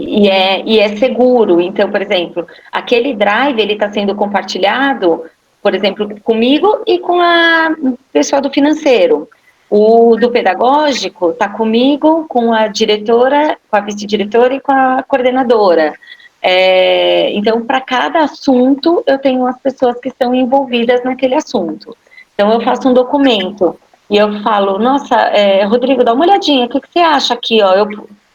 e é seguro. Então, por exemplo, aquele drive ele está sendo compartilhado, por exemplo, comigo e com o pessoal do financeiro. O do pedagógico está comigo, com a diretora, com a vice-diretora e com a coordenadora. Então, para cada assunto, eu tenho as pessoas que estão envolvidas naquele assunto. Então, eu faço um documento e eu falo, nossa, Rodrigo, dá uma olhadinha, o que você acha aqui, ó?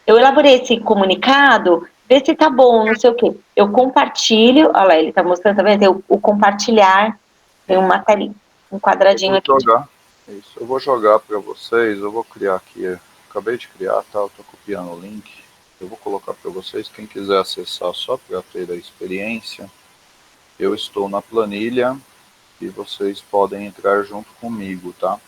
Eu elaborei esse comunicado, vê se tá bom, não sei o quê. Eu compartilho, olha lá, ele tá mostrando, tá vendo? O compartilhar, tem uma telinha, um Eu quadradinho vou aqui. jogar. Isso, eu vou jogar para vocês. Eu vou criar aqui. Acabei de criar, tá? Eu tô copiando o link. Eu vou colocar para vocês. Quem quiser acessar só para ter a experiência, eu estou na planilha e vocês podem entrar junto comigo, tá?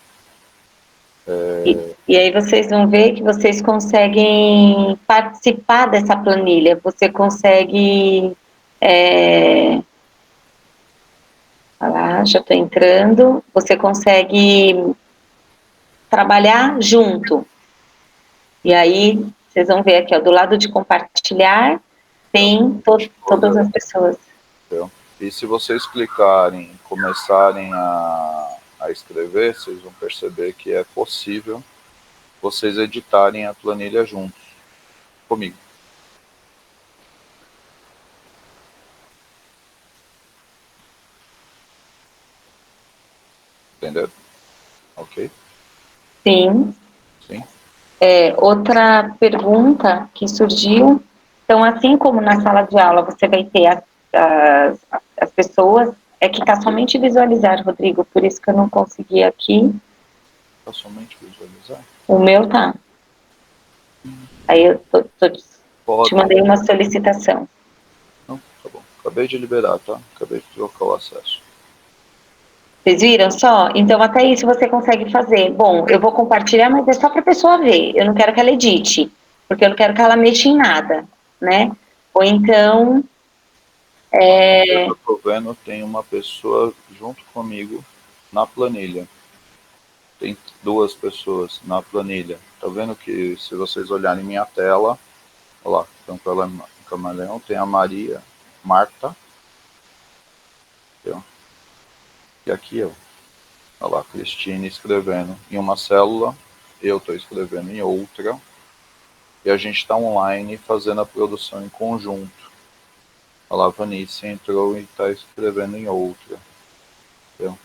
E aí vocês vão ver que vocês conseguem participar dessa planilha, você consegue, olha lá, já estou entrando, você consegue trabalhar junto. E aí vocês vão ver aqui, ó, do lado de compartilhar, tem todas as pessoas. Entendeu? E se vocês clicarem e começarem a escrever, vocês vão perceber que é possível vocês editarem a planilha juntos comigo. Entendeu? Ok? Sim. Sim. Outra pergunta que surgiu, então assim como na sala de aula você vai ter as pessoas, é que está somente visualizar, Rodrigo, por isso que eu não consegui aqui. Tá somente visualizar? O meu tá. Aí eu te Pode. mandei uma solicitação. Não, tá bom. Acabei de liberar, tá? Acabei de trocar o acesso. Vocês viram só? Então até isso você consegue fazer. Bom, eu vou compartilhar, mas é só para a pessoa ver. Eu não quero que ela edite, porque eu não quero que ela mexa em nada, né? Ou então, Eu tô vendo, tem uma pessoa junto comigo na planilha. Tem duas pessoas na planilha. Tá vendo que se vocês olharem minha tela, olha lá, então pela Camaleão tem a Maria, Marta, entendeu? E aqui, ó, olha lá, Cristina escrevendo em uma célula, eu estou escrevendo em outra, e a gente está online fazendo a produção em conjunto. Olha lá, a Vanice entrou e está escrevendo em outra. Entendeu?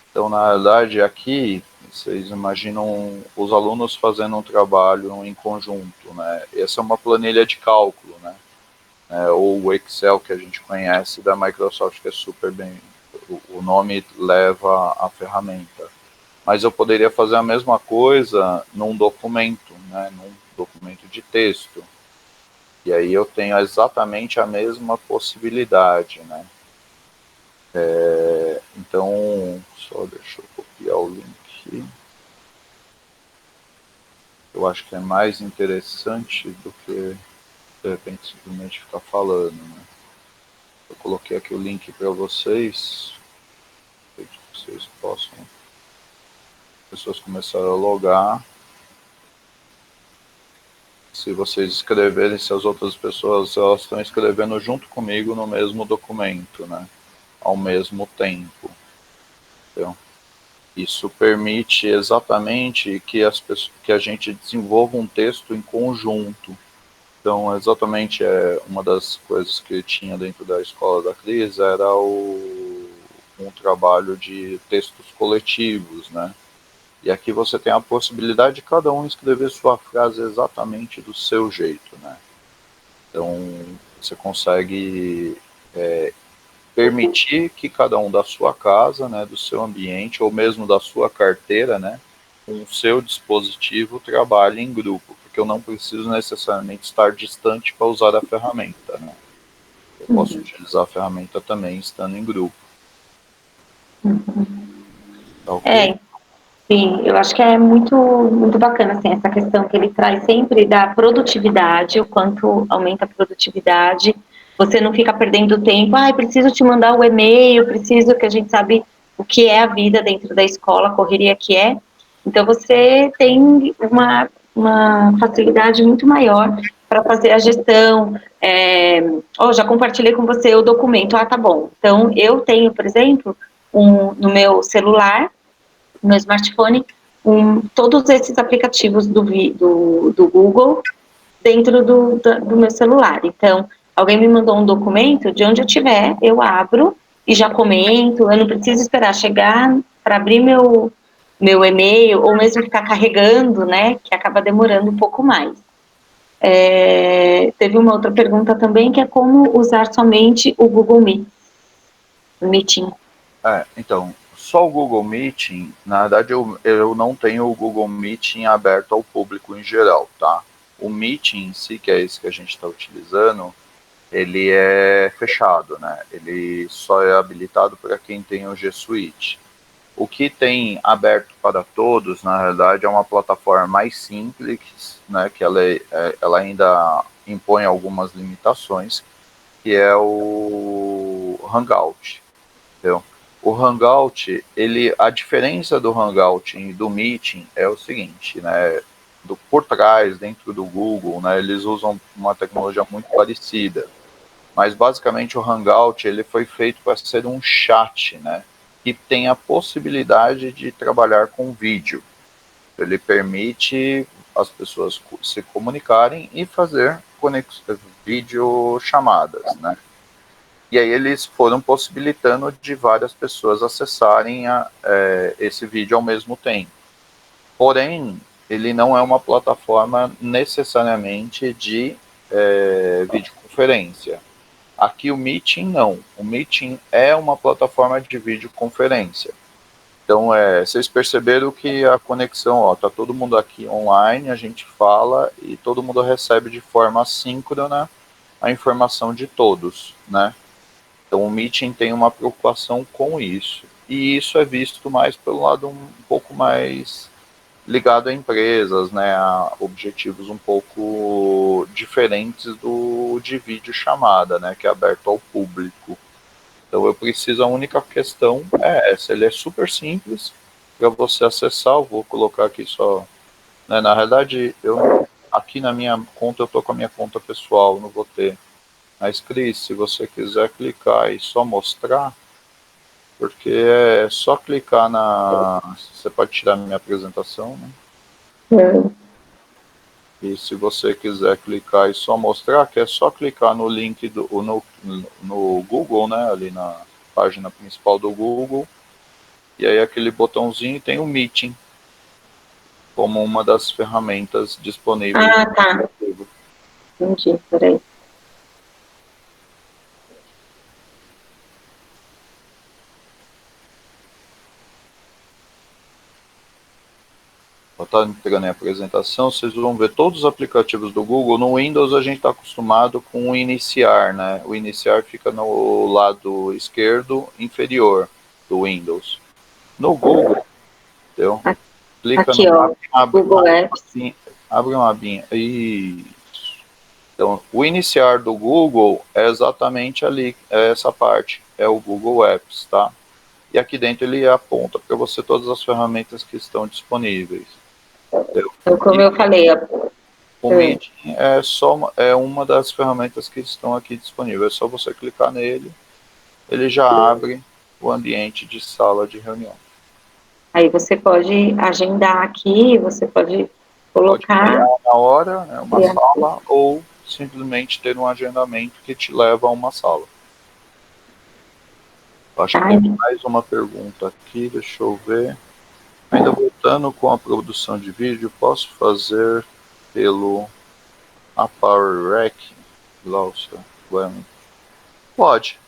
Então, na verdade, aqui, vocês imaginam os alunos fazendo um trabalho em conjunto, né? Essa é uma planilha de cálculo, né? Ou o Excel que a gente conhece da Microsoft, que é super bem... O nome leva a ferramenta. Mas eu poderia fazer a mesma coisa num documento, né? Num documento de texto. E aí eu tenho exatamente a mesma possibilidade, né? Então, só deixa eu copiar o link. Eu acho que é mais interessante do que, de repente, simplesmente ficar falando, né? Eu coloquei aqui o link para vocês, para que vocês possam... As pessoas começaram a logar. Se vocês escreverem, se as outras pessoas elas estão escrevendo junto comigo no mesmo documento, né? Ao mesmo tempo. Entendeu? Isso permite exatamente que, que a gente desenvolva um texto em conjunto. Então, exatamente uma das coisas que tinha dentro da escola da Cris era um trabalho de textos coletivos, né? E aqui você tem a possibilidade de cada um escrever sua frase exatamente do seu jeito, né? Então, você consegue permitir que cada um da sua casa, né, do seu ambiente, ou mesmo da sua carteira, né, com o seu dispositivo, trabalhe em grupo, porque eu não preciso necessariamente estar distante para usar a ferramenta, né? Eu posso utilizar a ferramenta também estando em grupo. Tá ok? Sim, eu acho que é muito bacana assim, essa questão que ele traz sempre da produtividade, o quanto aumenta a produtividade. Você não fica perdendo tempo, preciso te mandar o e-mail, preciso que a gente sabe o que é a vida dentro da escola, a correria que é. Então você tem uma facilidade muito maior para fazer a gestão. Já compartilhei com você o documento, tá bom. Então eu tenho, por exemplo, no meu celular, no smartphone, todos esses aplicativos do Google dentro do meu celular. Então, alguém me mandou um documento, de onde eu estiver, eu abro e já comento, eu não preciso esperar chegar para abrir meu e-mail, ou mesmo ficar carregando, né, que acaba demorando um pouco mais. Teve uma outra pergunta também, que é como usar somente o Google Meeting. Então, só o Google Meeting, na verdade eu não tenho o Google Meeting aberto ao público em geral, tá? O Meeting em si, que é esse que a gente está utilizando, ele é fechado, né? Ele só é habilitado para quem tem o G Suite. O que tem aberto para todos, na realidade, é uma plataforma mais simples, né? Que ela ainda impõe algumas limitações, que é o Hangout, entendeu? O Hangout, a diferença do Hangout e do Meeting é o seguinte, né? Por trás, dentro do Google, né? Eles usam uma tecnologia muito parecida, mas basicamente o Hangout ele foi feito para ser um chat, né? Que tem a possibilidade de trabalhar com vídeo. Ele permite as pessoas se comunicarem e fazer videochamadas, né? E aí eles foram possibilitando de várias pessoas acessarem esse vídeo ao mesmo tempo. Porém, ele não é uma plataforma necessariamente de videoconferência. Aqui o Meeting não. O Meeting é uma plataforma de videoconferência. Então, vocês perceberam que a conexão, tá todo mundo aqui online, a gente fala e todo mundo recebe de forma assíncrona a informação de todos, né? Então o Meeting tem uma preocupação com isso. E isso é visto mais pelo lado um pouco mais ligado a empresas, né, a objetivos um pouco diferentes do de videochamada, né, que é aberto ao público. Então eu preciso, a única questão é essa, ele é super simples para você acessar, eu vou colocar aqui só, né, na realidade aqui na minha conta eu tô com a minha conta pessoal, não vou ter. Mas Cris, se você quiser clicar e só mostrar, porque é só clicar você pode tirar minha apresentação, né? E se você quiser clicar e só mostrar, que é só clicar no link no Google, né? Ali na página principal do Google. E aí aquele botãozinho tem o Meeting como uma das ferramentas disponíveis. Ah, tá. Entendi, peraí. Vou estar entregando a apresentação, vocês vão ver todos os aplicativos do Google. No Windows a gente está acostumado com o iniciar, né? O iniciar fica no lado esquerdo inferior do Windows. No Google, entendeu? Clica Aqui, no ó, Google Apps. abre uma abinha. Isso. Então, o iniciar do Google é exatamente ali, é essa parte, é o Google Apps, tá? E aqui dentro ele aponta para você todas as ferramentas que estão disponíveis. Então, como eu falei, O Meeting é uma das ferramentas que estão aqui disponíveis. É só você clicar nele, ele já abre o ambiente de sala de reunião. aí você pode agendar aqui, você pode Pode criar colocar. na hora, né, uma sala, ou simplesmente ter um agendamento que te leva a uma sala. Acho que tem mais uma pergunta aqui, deixa eu ver. Ainda voltando com a produção de vídeo, posso fazer pelo ApowerRec? Pode.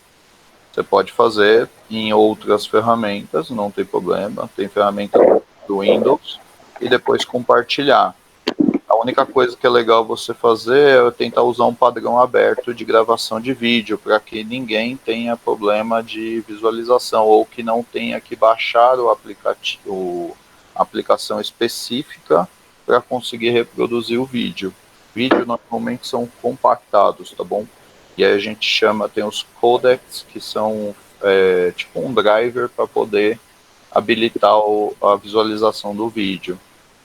Você pode fazer em outras ferramentas, não tem problema. Tem ferramenta do Windows e depois compartilhar. A única coisa que é legal você fazer é tentar usar um padrão aberto de gravação de vídeo, para que ninguém tenha problema de visualização ou que não tenha que baixar o aplicativo, a aplicação específica para conseguir reproduzir o vídeo. Vídeo normalmente são compactados, tá bom? E aí a gente chama, tem os codecs, que são tipo um driver para poder habilitar a visualização do vídeo.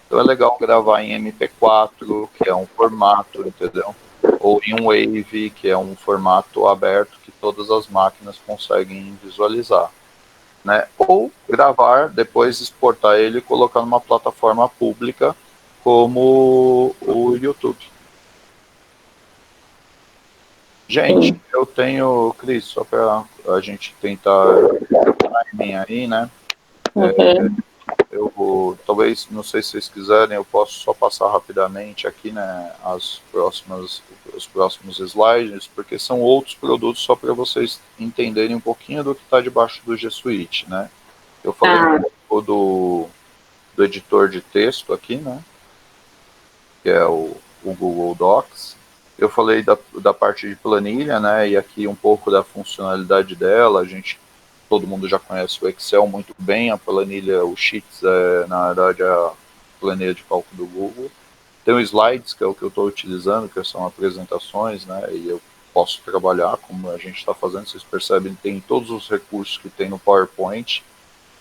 Então é legal gravar em MP4, que é um formato, entendeu? Ou em um Wave, que é um formato aberto que todas as máquinas conseguem visualizar, né? Ou gravar, depois exportar ele e colocar numa plataforma pública como o YouTube. Gente, eu tenho, Cris, só para a gente tentar timing aí, né? talvez, não sei se vocês quiserem, eu posso só passar rapidamente aqui, né, os próximos slides, porque são outros produtos só para vocês entenderem um pouquinho do que está debaixo do G Suite, né. Eu falei um pouco do editor de texto aqui, né, que é o Google Docs. Eu falei da parte de planilha, né, e aqui um pouco da funcionalidade dela. Todo mundo já conhece o Excel muito bem, a planilha, o Sheets é, na verdade, a planilha de cálculo do Google. Tem o Slides, que é o que eu estou utilizando, que são apresentações, né, e eu posso trabalhar como a gente está fazendo. Vocês percebem, tem todos os recursos que tem no PowerPoint,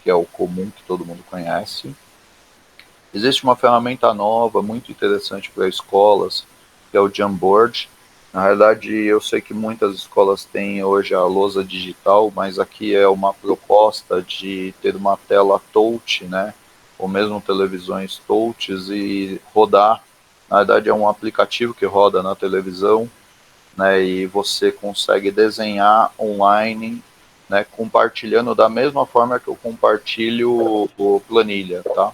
que é o comum, que todo mundo conhece. Existe uma ferramenta nova, muito interessante para escolas, que é o Jamboard. Na verdade, eu sei que muitas escolas têm hoje a lousa digital, mas aqui é uma proposta de ter uma tela touch, né? Ou mesmo televisões touches e rodar. Na verdade, é um aplicativo que roda na televisão, né? E você consegue desenhar online, né? Compartilhando da mesma forma que eu compartilho o planilha, tá?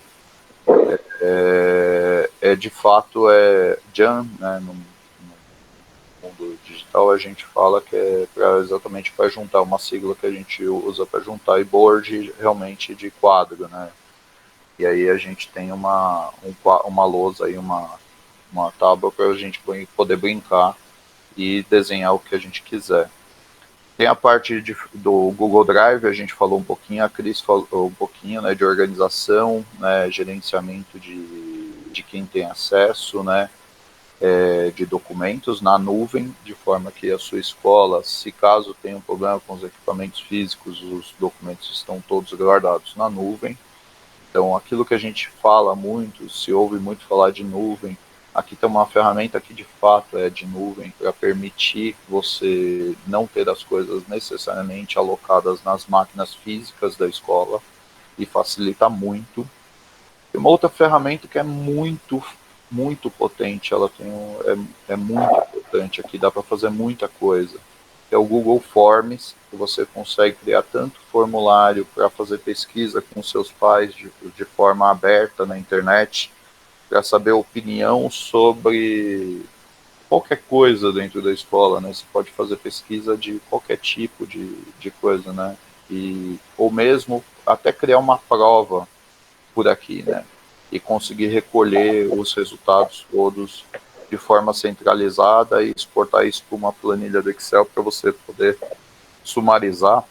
De fato Jan, né, no mundo digital a gente fala que é exatamente para juntar, uma sigla que a gente usa para juntar, e board realmente de quadro, né? E aí a gente tem uma lousa aí, uma tábua para a gente poder brincar e desenhar o que a gente quiser. Tem a parte do Google Drive, a gente falou um pouquinho, a Cris falou um pouquinho, né, de organização, né, gerenciamento de quem tem acesso, né, de documentos na nuvem, de forma que a sua escola, se caso tenha um problema com os equipamentos físicos, os documentos estão todos guardados na nuvem. Então, aquilo que a gente fala muito, se ouve muito falar de nuvem, aqui tem uma ferramenta que de fato é de nuvem para permitir você não ter as coisas necessariamente alocadas nas máquinas físicas da escola, e facilita muito. Tem uma outra ferramenta que é muito potente, ela é muito importante aqui, dá para fazer muita coisa. É o Google Forms, que você consegue criar tanto formulário para fazer pesquisa com seus pais de forma aberta na internet, para saber opinião sobre qualquer coisa dentro da escola, né? Você pode fazer pesquisa de qualquer tipo de coisa, né? Ou mesmo até criar uma prova por aqui, né? E conseguir recolher os resultados todos de forma centralizada e exportar isso para uma planilha do Excel para você poder sumarizar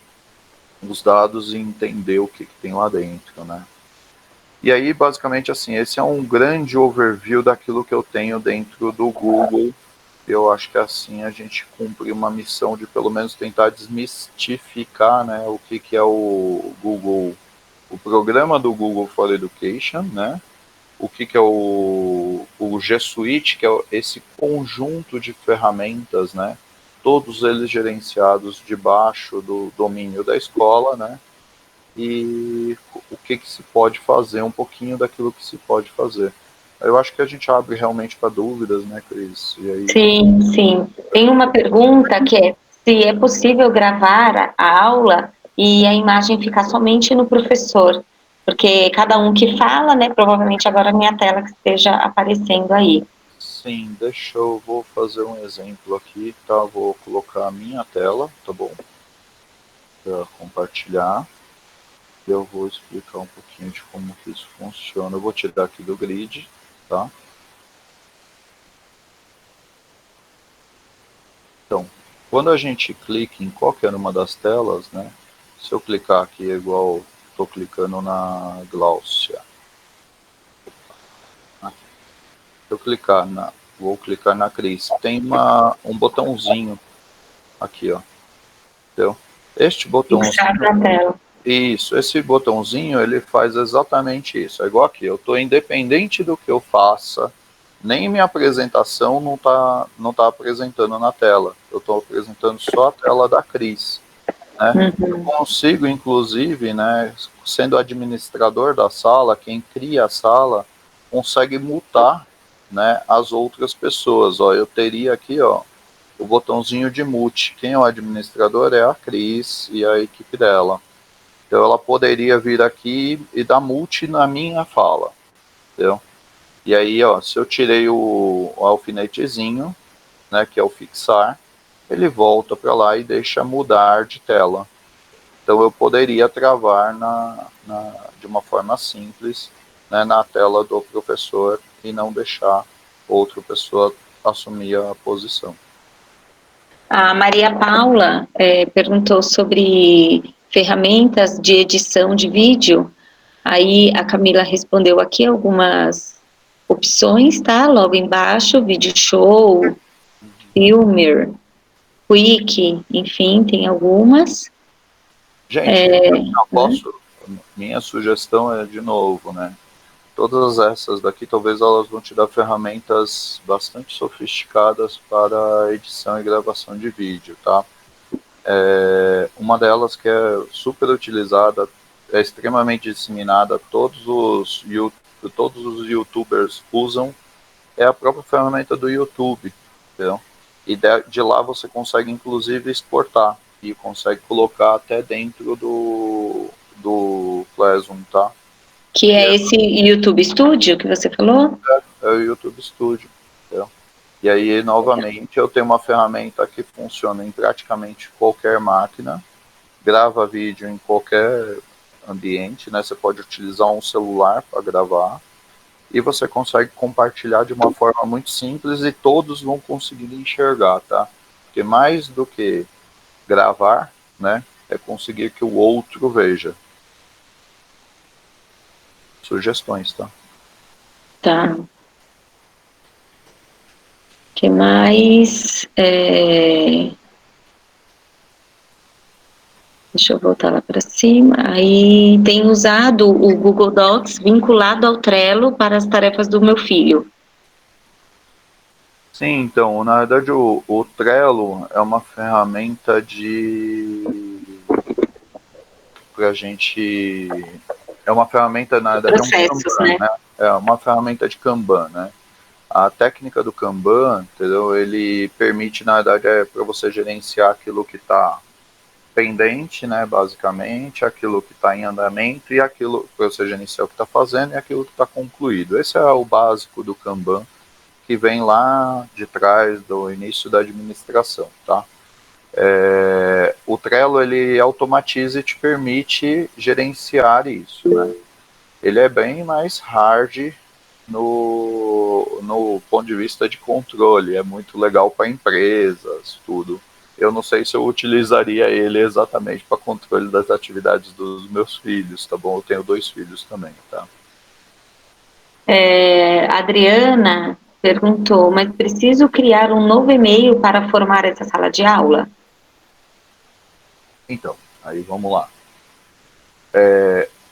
os dados e entender o que tem lá dentro, né? E aí, basicamente, assim, esse é um grande overview daquilo que eu tenho dentro do Google. Eu acho que assim a gente cumpre uma missão de pelo menos tentar desmistificar, né, o que é o Google, o programa do Google for Education, né? O que é o G Suite, que é esse conjunto de ferramentas, né? Todos eles gerenciados debaixo do domínio da escola, né? E o que se pode fazer, um pouquinho daquilo que se pode fazer. Eu acho que a gente abre realmente para dúvidas, né, Cris? E aí... Sim, sim. Tem uma pergunta que é se é possível gravar a aula e a imagem ficar somente no professor, porque cada um que fala, né, provavelmente agora a minha tela que esteja aparecendo aí. Sim, vou fazer um exemplo aqui, tá? Vou colocar a minha tela, tá bom? Para compartilhar. Eu vou explicar um pouquinho de como que isso funciona. Eu vou tirar aqui do grid, tá? Então, quando a gente clica em qualquer uma das telas, né? Se eu clicar aqui, é igual estou clicando na Gláucia. Se eu vou clicar na Cris. Tem um botãozinho aqui, ó. Entendeu? Este botãozinho, Na tela. isso, esse botãozinho, ele faz exatamente isso. É igual aqui, eu estou independente do que eu faça, nem minha apresentação não tá apresentando na tela. Eu estou apresentando só a tela da Cris. Né? Eu consigo, inclusive, né, sendo administrador da sala, quem cria a sala, consegue mutar, né, as outras pessoas. Ó, eu teria aqui, ó, o botãozinho de mute. Quem é o administrador é a Cris e a equipe dela. Então ela poderia vir aqui e dar multi na minha fala, entendeu? E aí, ó, se eu tirei o alfinetezinho, né, que é o fixar, ele volta para lá e deixa mudar de tela. Então eu poderia travar de uma forma simples, né, na tela do professor e não deixar outra pessoa assumir a posição. A Maria Paula perguntou sobre ferramentas de edição de vídeo. Aí a Camila respondeu aqui algumas opções, tá? Logo embaixo, Video Show, Filmer, Quick, enfim, tem algumas. Gente, eu posso, minha sugestão é, de novo, né? Todas essas daqui, talvez elas vão te dar ferramentas bastante sofisticadas para edição e gravação de vídeo, tá? Uma delas que é super utilizada, é extremamente disseminada, todos os youtubers usam, é a própria ferramenta do YouTube, entendeu? E de lá você consegue inclusive exportar e consegue colocar até dentro do Classroom, tá? Que é esse YouTube Studio que você falou? É o YouTube Studio, entendeu? E aí, novamente, eu tenho uma ferramenta que funciona em praticamente qualquer máquina, grava vídeo em qualquer ambiente, né? Você pode utilizar um celular para gravar e você consegue compartilhar de uma forma muito simples e todos vão conseguir enxergar, tá? Porque mais do que gravar, né, é conseguir que o outro veja. Sugestões, tá? Tá. Que mais? Deixa eu voltar lá para cima. Aí tem usado o Google Docs vinculado ao Trello para as tarefas do meu filho. Sim, então, na verdade o Trello é uma ferramenta pra gente. É uma ferramenta, na verdade, Processos, é um né? Kanban, né? É uma ferramenta de Kanban, né? A técnica do Kanban, entendeu? Ele permite, na verdade, para você gerenciar aquilo que está pendente, né? Basicamente, aquilo que está em andamento e aquilo para você gerenciar o que está fazendo e aquilo que está concluído. Esse é o básico do Kanban, que vem lá de trás do início da administração, tá? O Trello ele automatiza e te permite gerenciar isso, né? Ele é bem mais hard no ponto de vista de controle, é muito legal para empresas, tudo. Eu não sei se eu utilizaria ele exatamente para controle das atividades dos meus filhos, tá bom? Eu tenho 2 filhos também, tá? Adriana perguntou, mas preciso criar um novo e-mail para formar essa sala de aula? Então, aí vamos lá.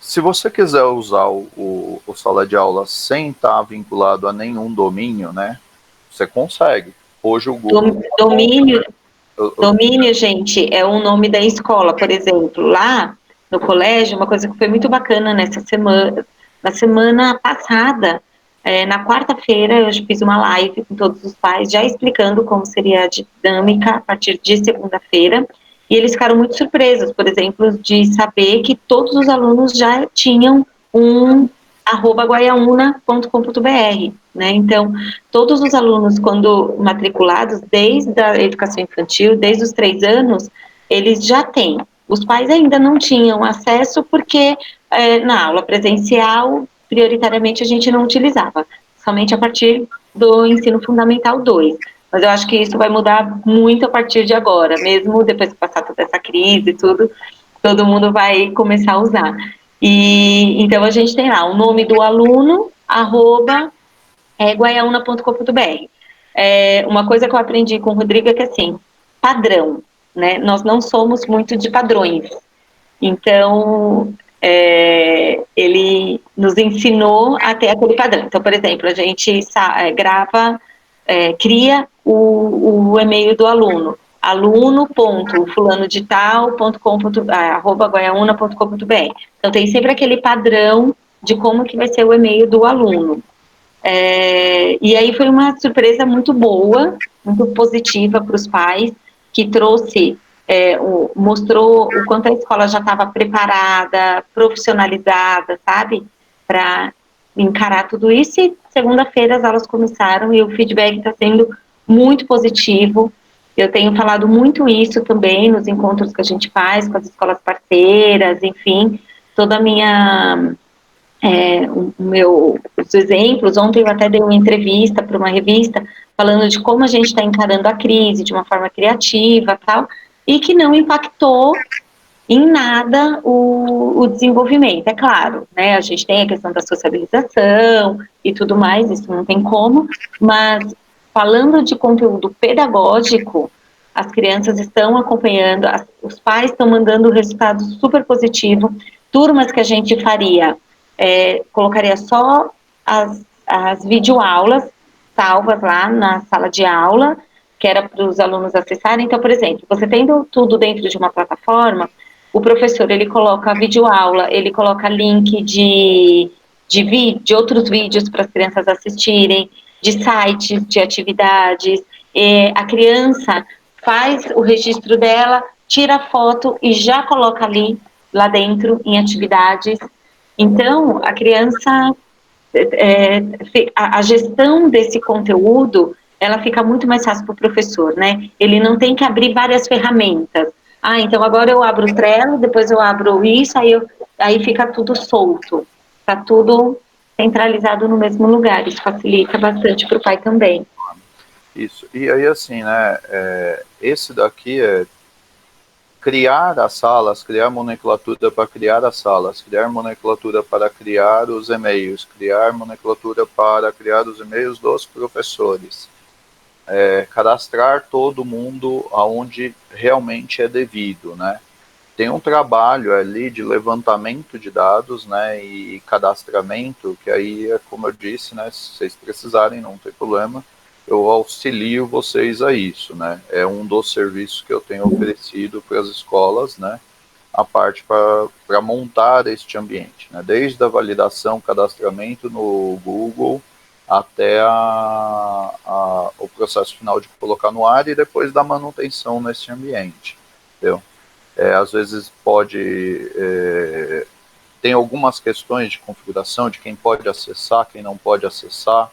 Se você quiser usar o sala de aula sem estar vinculado a nenhum domínio, né? Você consegue. Hoje o Google. Domínio, Eu- domínio, gente, é o nome da escola, por exemplo. Lá no colégio, uma coisa que foi muito bacana na semana passada, na quarta-feira, eu fiz uma live com todos os pais, já explicando como seria a dinâmica a partir de segunda-feira. E eles ficaram muito surpresos, por exemplo, de saber que todos os alunos já tinham um @guaiauna.com.br, né? Então, todos os alunos, quando matriculados, desde a educação infantil, desde os 3 anos, eles já têm. Os pais ainda não tinham acesso porque na aula presencial, prioritariamente, a gente não utilizava, somente a partir do ensino fundamental 2. Mas eu acho que isso vai mudar muito a partir de agora, mesmo depois que passar toda essa crise e tudo, todo mundo vai começar a usar. E então a gente tem lá o nome do aluno, @guaiauna.com.br. Uma coisa que eu aprendi com o Rodrigo é que assim, padrão, né? Nós não somos muito de padrões. Então, ele nos ensinou a ter aquele padrão. Então, por exemplo, a gente grava, cria o e-mail do aluno, aluno.fulano-de-tal.com.br. Então, tem sempre aquele padrão de como que vai ser o e-mail do aluno. E aí foi uma surpresa muito boa, muito positiva para os pais, que trouxe mostrou o quanto a escola já estava preparada, profissionalizada, sabe, para encarar tudo isso. E segunda-feira as aulas começaram e o feedback está sendo muito positivo. Eu tenho falado muito isso também nos encontros que a gente faz com as escolas parceiras, enfim, toda a minha os exemplos. Ontem eu até dei uma entrevista para uma revista falando de como a gente está encarando a crise de uma forma criativa, tal, e que não impactou em nada o desenvolvimento. É claro, né, a gente tem a questão da sociabilização e tudo mais, isso não tem como, mas falando de conteúdo pedagógico, as crianças estão acompanhando, os pais estão mandando resultado super positivo. Turmas que a gente faria, colocaria só as videoaulas salvas lá na sala de aula, que era para os alunos acessarem. Então, por exemplo, você tendo tudo dentro de uma plataforma, o professor, ele coloca videoaula, ele coloca link de outros vídeos para as crianças assistirem, de sites, de atividades. A criança faz o registro dela, tira a foto e já coloca ali, lá dentro, em atividades. Então, a criança, a gestão desse conteúdo, ela fica muito mais fácil para o professor, né? Ele não tem que abrir várias ferramentas. Ah, então agora eu abro o Trello, depois eu abro isso, aí fica tudo solto. Está tudo centralizado no mesmo lugar. Isso facilita bastante para o pai também. Isso. E aí, assim, né, esse daqui é criar as salas, criar nomenclatura para criar as salas, criar nomenclatura para criar os e-mails, criar nomenclatura para criar os e-mails dos professores, cadastrar todo mundo aonde realmente é devido, né? Tem um trabalho ali de levantamento de dados, né, e cadastramento, que aí é como eu disse, né, se vocês precisarem, não tem problema, eu auxilio vocês a isso, né, é um dos serviços que eu tenho oferecido para as escolas, né, a parte para montar este ambiente, né, desde a validação, cadastramento no Google, até o processo final de colocar no ar e depois da manutenção nesse ambiente, entendeu? Às vezes tem algumas questões de configuração de quem pode acessar, quem não pode acessar,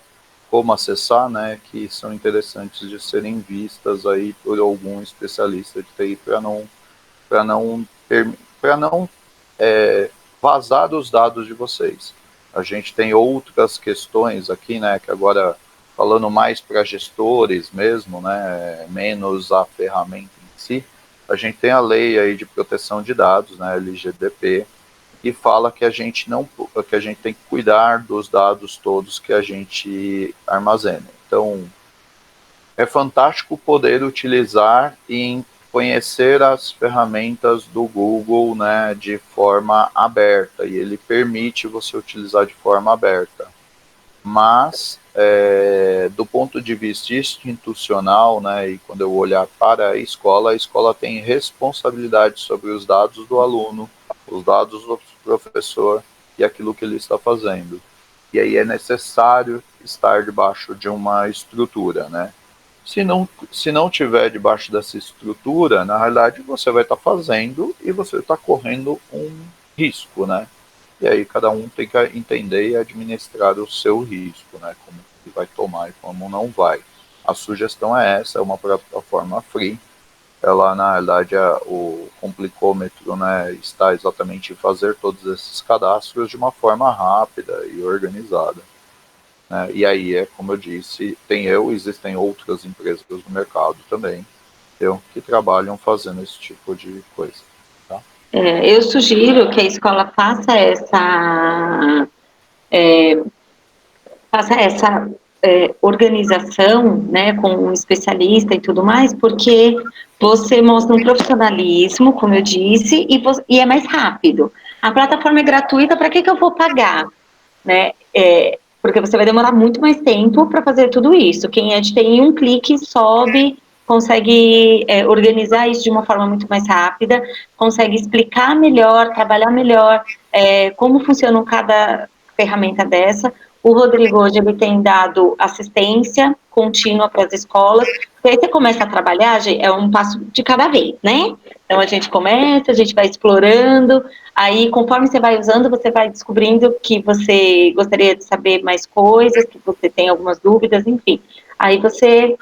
como acessar, né, que são interessantes de serem vistas aí por algum especialista de TI para não vazar os dados de vocês. A gente tem outras questões aqui, né, que agora falando mais para gestores mesmo, né, menos a ferramenta em si, a gente tem a lei aí de proteção de dados, né, LGDP, que fala que a gente tem que cuidar dos dados todos que a gente armazena. Então, é fantástico poder utilizar e conhecer as ferramentas do Google, né, de forma aberta, e ele permite você utilizar de forma aberta. Mas, do ponto de vista institucional, né, e quando eu olhar para a escola tem responsabilidade sobre os dados do aluno, os dados do professor e aquilo que ele está fazendo. E aí é necessário estar debaixo de uma estrutura, né? Se não tiver debaixo dessa estrutura, na realidade você vai estar fazendo e você está correndo um risco, né? E aí cada um tem que entender e administrar o seu risco, né? Como que vai tomar e como não vai. A sugestão é essa, é uma plataforma free. Ela, na realidade, o complicômetro, né, está exatamente em fazer todos esses cadastros de uma forma rápida e organizada. Né? E aí, como eu disse, existem outras empresas no mercado também, que trabalham fazendo esse tipo de coisa. Tá? Eu sugiro que a escola faça essa organização, né, com um especialista e tudo mais, porque você mostra um profissionalismo, como eu disse, e é mais rápido. A plataforma é gratuita, para que eu vou pagar? Né? Porque você vai demorar muito mais tempo para fazer tudo isso. Quem é de TI, um clique, sobe, consegue organizar isso de uma forma muito mais rápida, consegue explicar melhor, trabalhar melhor como funciona cada ferramenta dessa. O Rodrigo hoje ele tem dado assistência contínua para as escolas. E aí você começa a trabalhar, é um passo de cada vez, né? Então a gente começa, a gente vai explorando, aí conforme você vai usando, você vai descobrindo que você gostaria de saber mais coisas, que você tem algumas dúvidas, enfim. Aí você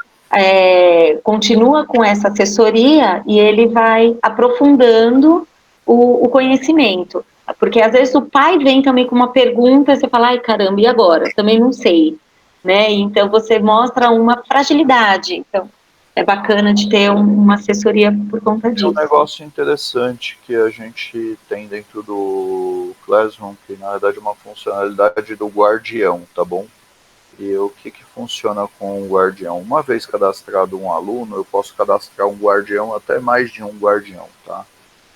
continua com essa assessoria e ele vai aprofundando o conhecimento. Porque às vezes o pai vem também com uma pergunta, você fala, ai caramba, e agora? Também não sei, né? Então você mostra uma fragilidade. Então é bacana de ter uma assessoria por conta É um disso. negócio interessante que a gente tem dentro do Classroom, que na verdade é uma funcionalidade do guardião, tá bom? E o que funciona com o guardião? Uma vez cadastrado um aluno, eu posso cadastrar um guardião, até mais de um guardião, tá?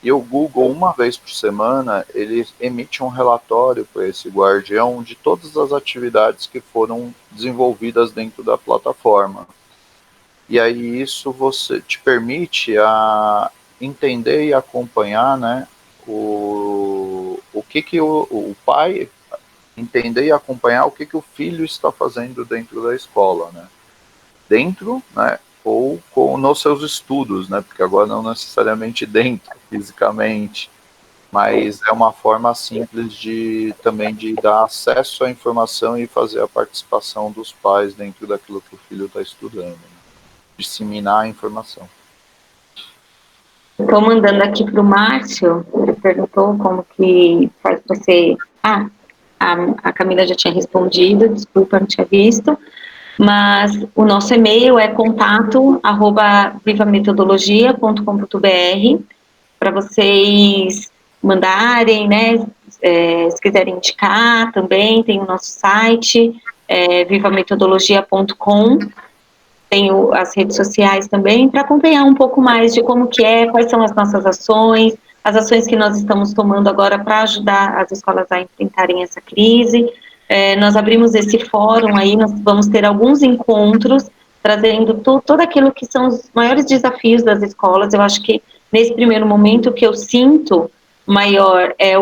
E o Google, uma vez por semana, ele emite um relatório para esse guardião de todas as atividades que foram desenvolvidas dentro da plataforma. E aí isso você te permite a entender e acompanhar, né, o que o pai entender e acompanhar o que o filho está fazendo dentro da escola, né? Dentro, né, ou nos seus estudos, né? Porque agora não necessariamente dentro, fisicamente, mas é uma forma simples de também de dar acesso à informação e fazer a participação dos pais dentro daquilo que o filho está estudando, né? Disseminar a informação. Estou mandando aqui para o Márcio, ele perguntou como que faz para você. A Camila já tinha respondido, desculpa, não tinha visto. Mas o nosso e-mail é contato@vivametodologia.com.br para vocês mandarem, né? Se quiserem indicar também, tem o nosso site, vivametodologia.com. Tenho as redes sociais também para acompanhar um pouco mais de como que quais são as nossas ações, as ações que nós estamos tomando agora para ajudar as escolas a enfrentarem essa crise. Nós abrimos esse fórum aí, nós vamos ter alguns encontros trazendo tudo aquilo que são os maiores desafios das escolas. Eu acho que nesse primeiro momento o que eu sinto maior é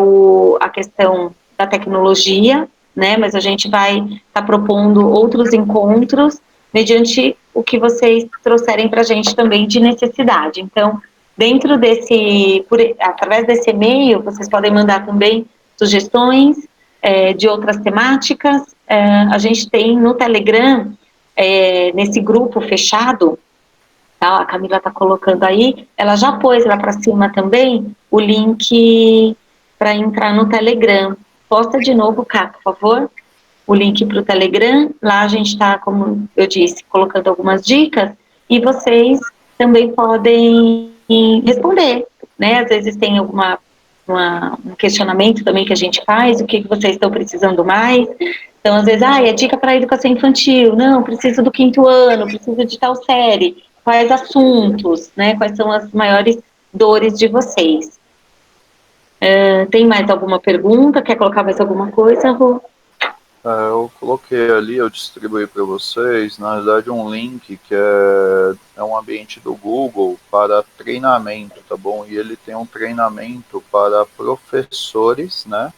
a questão da tecnologia, né? Mas a gente vai estar propondo outros encontros mediante o que vocês trouxerem para a gente também de necessidade. Então, dentro através desse e-mail, vocês podem mandar também sugestões de outras temáticas. A gente tem no Telegram, nesse grupo fechado, tá? A Camila está colocando aí, ela já pôs lá para cima também o link para entrar no Telegram. Posta de novo, Cá, por favor, o link para o Telegram. Lá a gente está, como eu disse, colocando algumas dicas e vocês também podem responder, né? Às vezes tem um questionamento também que a gente faz, o que vocês estão precisando mais. Então, às vezes, é dica para educação infantil, não, preciso do 5º ano, preciso de tal série, quais assuntos, né? Quais são as maiores dores de vocês. Tem mais alguma pergunta? Quer colocar mais alguma coisa, Rô? Eu coloquei ali, eu distribuí para vocês, na verdade, um link que é um ambiente do Google para treinamento, tá bom? E ele tem um treinamento para professores, né?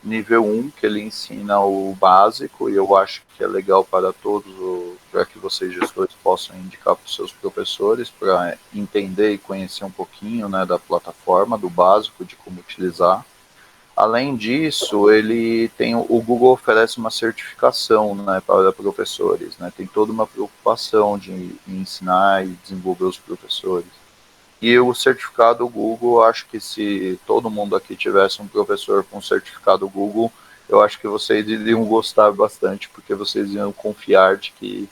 Nível 1, que ele ensina o básico, e eu acho que é legal para todos, para que vocês gestores possam indicar para os seus professores, para entender e conhecer um pouquinho, né, da plataforma, do básico, de como utilizar. Além disso, ele tem o Google oferece uma certificação, né, para professores, né, tem toda uma preocupação de ensinar e desenvolver os professores. E o certificado Google, acho que se todo mundo aqui tivesse um professor com certificado Google, eu acho que vocês iriam gostar bastante, porque vocês iam confiar de que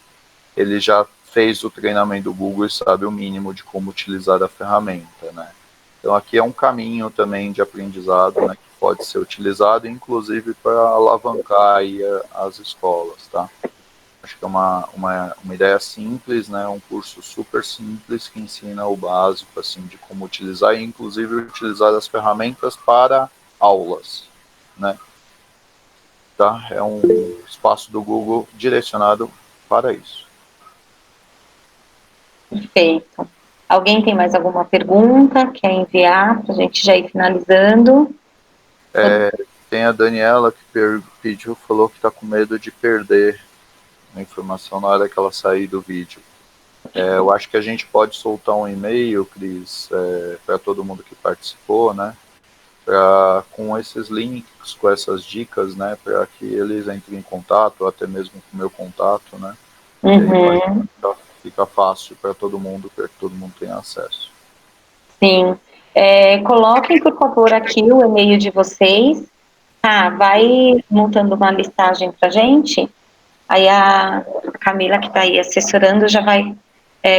ele já fez o treinamento do Google e sabe o mínimo de como utilizar a ferramenta, né? Então aqui é um caminho também de aprendizado, né, que pode ser utilizado, inclusive para alavancar aí as escolas, tá? Acho que é uma ideia simples, né, um curso super simples que ensina o básico, assim, de como utilizar e inclusive utilizar as ferramentas para aulas, né? Tá? É um espaço do Google direcionado para isso. Perfeito. Alguém tem mais alguma pergunta? Quer enviar para a gente já ir finalizando? Tem a Daniela que pediu, falou que está com medo de perder a informação na hora que ela sair do vídeo. Eu acho que a gente pode soltar um e-mail, Cris, para todo mundo que participou, né? Com esses links, com essas dicas, né? Para que eles entrem em contato, ou até mesmo com o meu contato, né? E aí fica fácil para todo mundo tenha acesso. Sim. Coloquem, por favor, aqui o e-mail de vocês. Vai montando uma listagem para gente. Aí a Camila, que está aí assessorando, já vai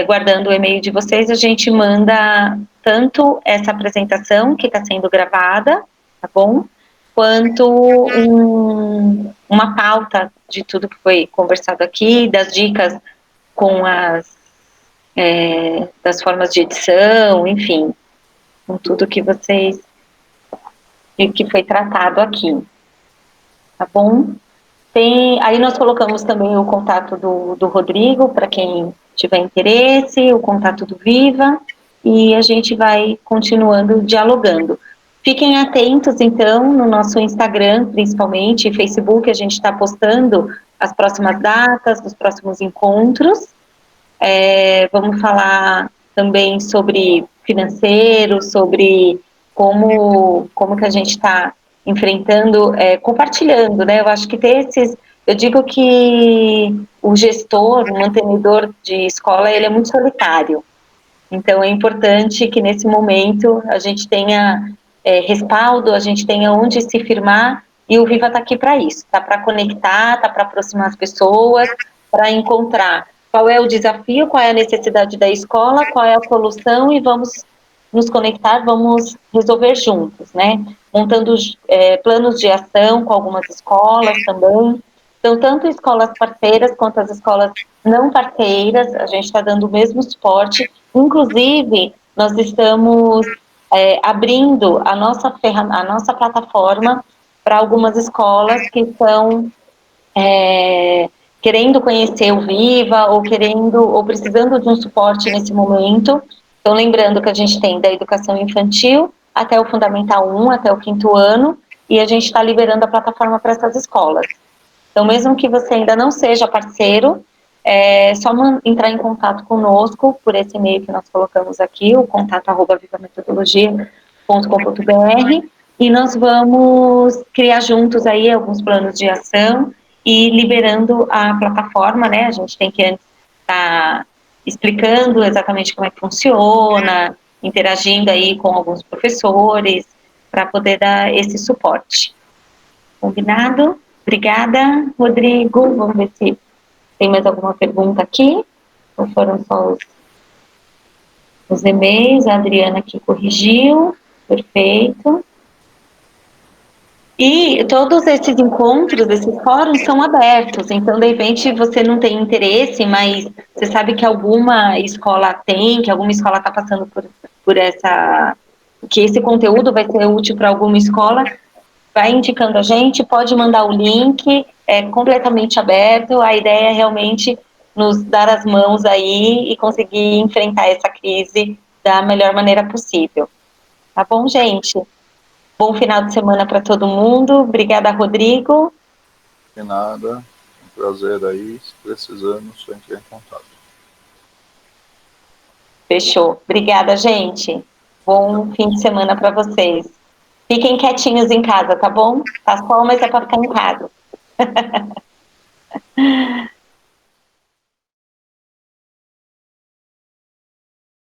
guardando o e-mail de vocês. A gente manda tanto essa apresentação que está sendo gravada, tá bom? Quanto uma pauta de tudo que foi conversado aqui, das dicas com das formas de edição, enfim, com tudo que que foi tratado aqui, tá bom? Aí nós colocamos também o contato do Rodrigo, para quem tiver interesse, o contato do Viva, e a gente vai continuando dialogando. Fiquem atentos, então, no nosso Instagram, principalmente, e Facebook, a gente está postando as próximas datas, dos próximos encontros. Vamos falar também sobre financeiro, sobre como que a gente está enfrentando, compartilhando, né? Eu acho que eu digo que o gestor, o mantenedor de escola, ele é muito solitário. Então, é importante que nesse momento a gente tenha respaldo, a gente tenha onde se firmar, e o Viva está aqui para isso, está para conectar, está para aproximar as pessoas, para encontrar qual é o desafio, qual é a necessidade da escola, qual é a solução, e vamos nos conectar, vamos resolver juntos, né? Montando planos de ação com algumas escolas também. Então, tanto escolas parceiras quanto as escolas não parceiras, a gente está dando o mesmo suporte. Inclusive, nós estamos abrindo a nossa plataforma para algumas escolas que estão querendo conhecer o Viva ou precisando de um suporte nesse momento. Então, lembrando que a gente tem da educação infantil até o Fundamental 1, até o 5º ano, e a gente está liberando a plataforma para essas escolas. Então, mesmo que você ainda não seja parceiro, é só entrar em contato conosco por esse e-mail que nós colocamos aqui, o contato@vivametodologia.com.br, e nós vamos criar juntos aí alguns planos de ação e liberando a plataforma, né? A gente tem que antes estar explicando exatamente como é que funciona, interagindo aí com alguns professores, para poder dar esse suporte. Combinado? Obrigada, Rodrigo. Vamos ver se tem mais alguma pergunta aqui. Ou foram só os e-mails? A Adriana que corrigiu. Perfeito. E todos esses encontros, esses fóruns são abertos, então de repente você não tem interesse, mas você sabe que alguma escola tem, que alguma escola está passando por que esse conteúdo vai ser útil para alguma escola, vai indicando a gente, pode mandar o link, é completamente aberto, a ideia é realmente nos dar as mãos aí e conseguir enfrentar essa crise da melhor maneira possível. Tá bom, gente? Bom final de semana para todo mundo. Obrigada, Rodrigo. De nada, um prazer aí, se precisando, só entrar em contato. Fechou. Obrigada, gente. Bom fim de semana para vocês. Fiquem quietinhos em casa, tá bom? Tá sol, mas é para ficar em casa.